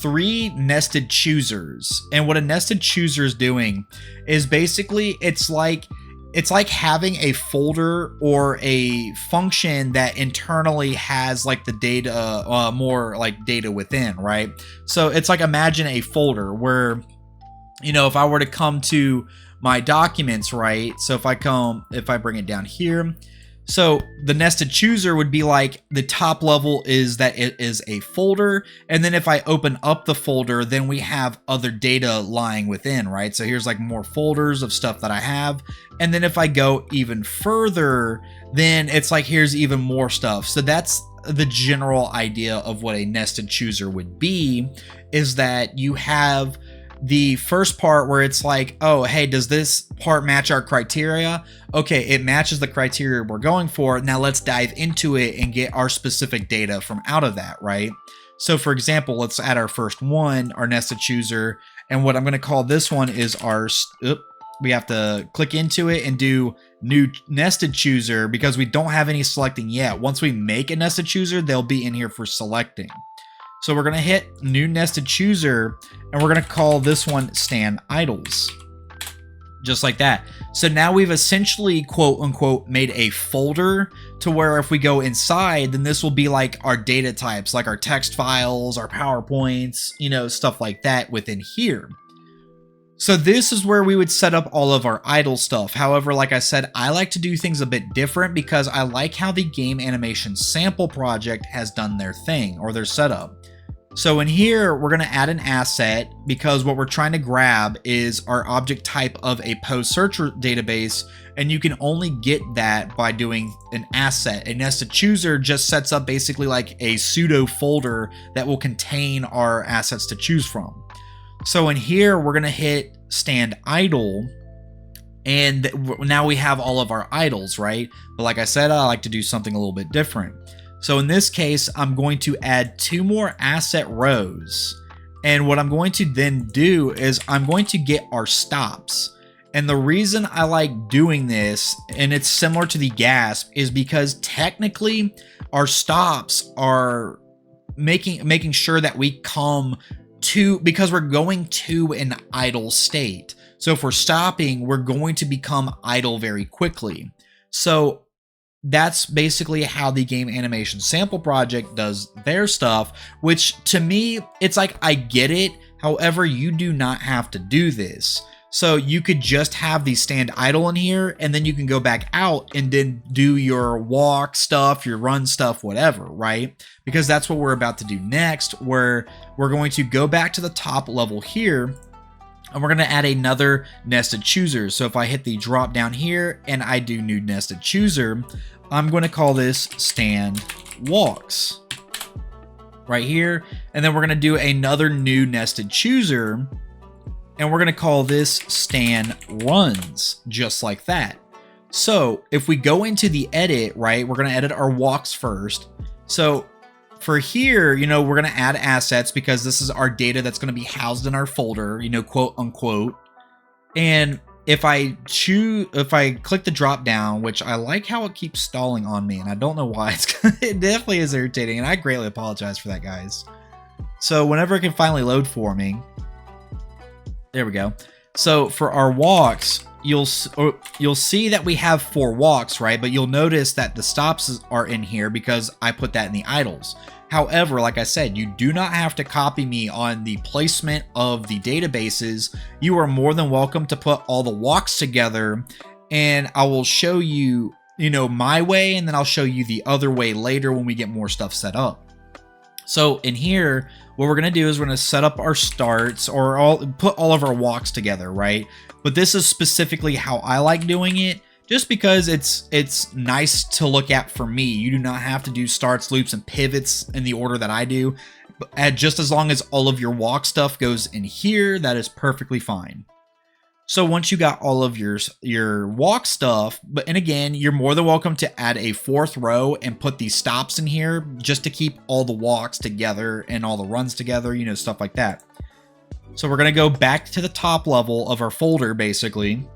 S1: 3 nested choosers. And what a nested chooser is doing is basically it's like having a folder or a function that internally has like the data, more like data within, right? So it's like, imagine a folder where, if I were to come to my documents, right? So if I bring it down here, so the nested chooser would be like the top level is that it is a folder. And then if I open up the folder, then we have other data lying within, right? So here's like more folders of stuff that I have. And then if I go even further, then it's like, here's even more stuff. So that's the general idea of what a nested chooser would be, is that you have the first part where it's like, oh, hey, does this part match our criteria? Okay, it matches the criteria we're going for. Now let's dive into it and get our specific data from out of that, right? So for example, let's add our first one, our nested chooser. And what I'm going to call this one is we have to click into it and do new nested chooser because we don't have any selecting yet. Once we make a nested chooser, they'll be in here for selecting. So we're going to hit new nested chooser and we're going to call this one stand idles. Just like that. So now we've essentially, quote unquote, made a folder to where if we go inside, then this will be like our data types, like our text files, our PowerPoints, stuff like that within here. So this is where we would set up all of our idle stuff. However, like I said, I like to do things a bit different because I like how the game animation sample project has done their thing or their setup. So in here, we're going to add an asset because what we're trying to grab is our object type of a post search database. And you can only get that by doing an asset. A nested chooser just sets up basically like a pseudo folder that will contain our assets to choose from. So in here, we're going to hit stand idle. And now we have all of our idols, right? But like I said, I like to do something a little bit different. So in this case, I'm going to add 2 more asset rows. And what I'm going to then do is I'm going to get our stops. And the reason I like doing this, and it's similar to the gasp, is because technically our stops are making sure that we come to, because we're going to an idle state. So if we're stopping, we're going to become idle very quickly. So that's basically how the game animation sample project does their stuff, which to me, it's like, I get it. However, you do not have to do this. So you could just have the stand idle in here, and then you can go back out and then do your walk stuff, your run stuff, whatever, right? Because that's what we're about to do next, where we're going to go back to the top level here, and we're going to add another nested chooser. So if I hit the drop down here and I do new nested chooser, I'm going to call this stand walks right here. And then we're going to do another new nested chooser, and we're going to call this stand runs, just like that. So if we go into the edit, right, we're going to edit our walks first. So for here, we're going to add assets because this is our data that's going to be housed in our folder, quote unquote. And if I click the drop down, which I like how it keeps stalling on me, and I don't know why, it definitely is irritating, and I greatly apologize for that, guys. So whenever it can finally load for me, there we go. So for our walks, you'll see that we have 4 walks, right? But you'll notice that the stops are in here because I put that in the idles. However, like I said, you do not have to copy me on the placement of the databases. You are more than welcome to put all the walks together, and I will show you, my way, and then I'll show you the other way later when we get more stuff set up. So in here, what we're going to do is we're going to set up our starts, or put all of our walks together, right? But this is specifically how I like doing it, just because it's nice to look at for me. You do not have to do starts, loops, and pivots in the order that I do. But just as long as all of your walk stuff goes in here, that is perfectly fine. So once you got all of your walk stuff, and again, you're more than welcome to add a fourth row and put these stops in here just to keep all the walks together and all the runs together, stuff like that. So we're going to go back to the top level of our folder, basically,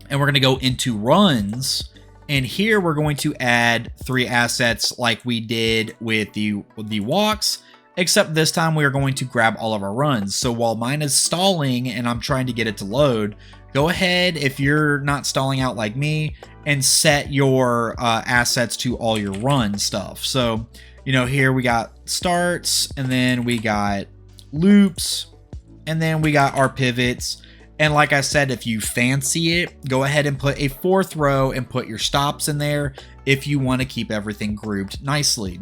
S1: and we're going to go into runs. And here we're going to add 3 assets like we did with the walks, except this time we are going to grab all of our runs. So while mine is stalling and I'm trying to get it to load, go ahead, if you're not stalling out like me, and set your assets to all your run stuff. So, here we got starts, and then we got loops, and then we got our pivots. And like I said, if you fancy it, go ahead and put a fourth row and put your stops in there if you want to keep everything grouped nicely.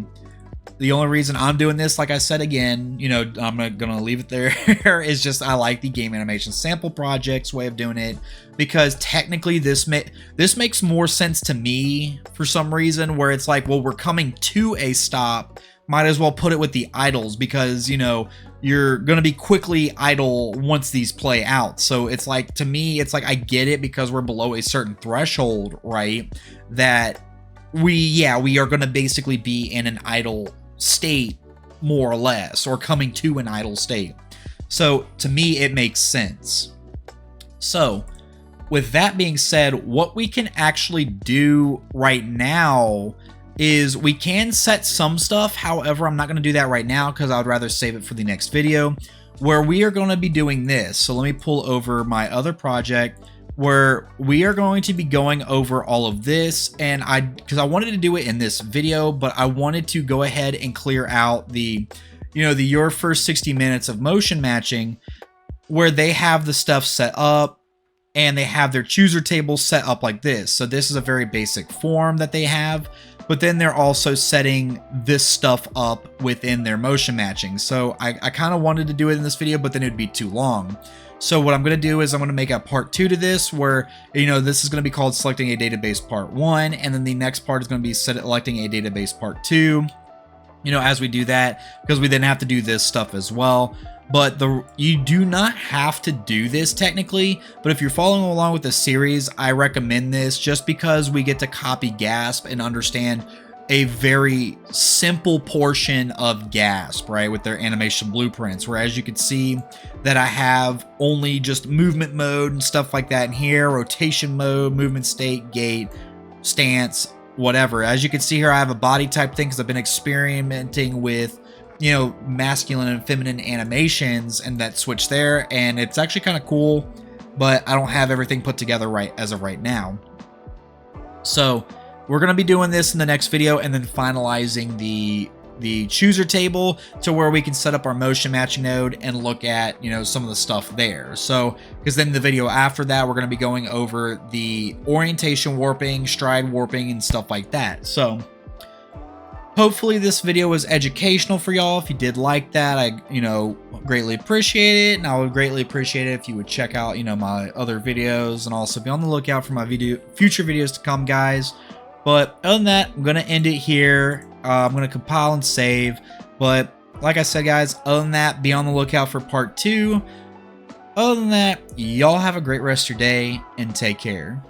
S1: The only reason I'm doing this, like I said again, I'm gonna leave it there, is just I like the game animation sample project's way of doing it, because technically this makes more sense to me for some reason, where it's like, well, we're coming to a stop, might as well put it with the idles, because you're gonna be quickly idle once these play out. So it's like, to me, it's like I get it, because we're below a certain threshold, right? That we are gonna basically be in an idle state, more or less, or coming to an idle state. So to me, it makes sense. So with that being said, what we can actually do right now is we can set some stuff. However, I'm not going to do that right now because I would rather save it for the next video, where we are going to be doing this. So let me pull over my other project, where we are going to be going over all of this, and because I wanted to do it in this video, but I wanted to go ahead and clear out the your first 60 minutes of motion matching, where they have the stuff set up and they have their chooser table set up like this. So this is a very basic form that they have, but then they're also setting this stuff up within their motion matching. So I kind of wanted to do it in this video, but then it would be too long. So what I'm going to do is I'm going to make a part 2 to this, where, this is going to be called selecting a database part 1. And then the next part is going to be selecting a database part 2, as we do that, because we then have to do this stuff as well. But you do not have to do this technically, but if you're following along with the series, I recommend this, just because we get to copy gasp and understand a very simple portion of gasp, right, with their animation blueprints, where as you can see that I have only just movement mode and stuff like that in here, rotation mode, movement state, gate, stance, whatever. As you can see here, I have a body type thing because I've been experimenting with masculine and feminine animations, and that switch there, and it's actually kind of cool, but I don't have everything put together right as of right now. So we're going to be doing this in the next video, and then finalizing the chooser table to where we can set up our motion matching node and look at, some of the stuff there. So, because then the video after that, we're going to be going over the orientation warping, stride warping, and stuff like that. So hopefully this video was educational for y'all. If you did like that, I, greatly appreciate it. And I would greatly appreciate it if you would check out, my other videos, and also be on the lookout for my future videos to come, guys. But other than that, I'm going to end it here. I'm going to compile and save. But like I said, guys, other than that, be on the lookout for part 2. Other than that, y'all have a great rest of your day, and take care.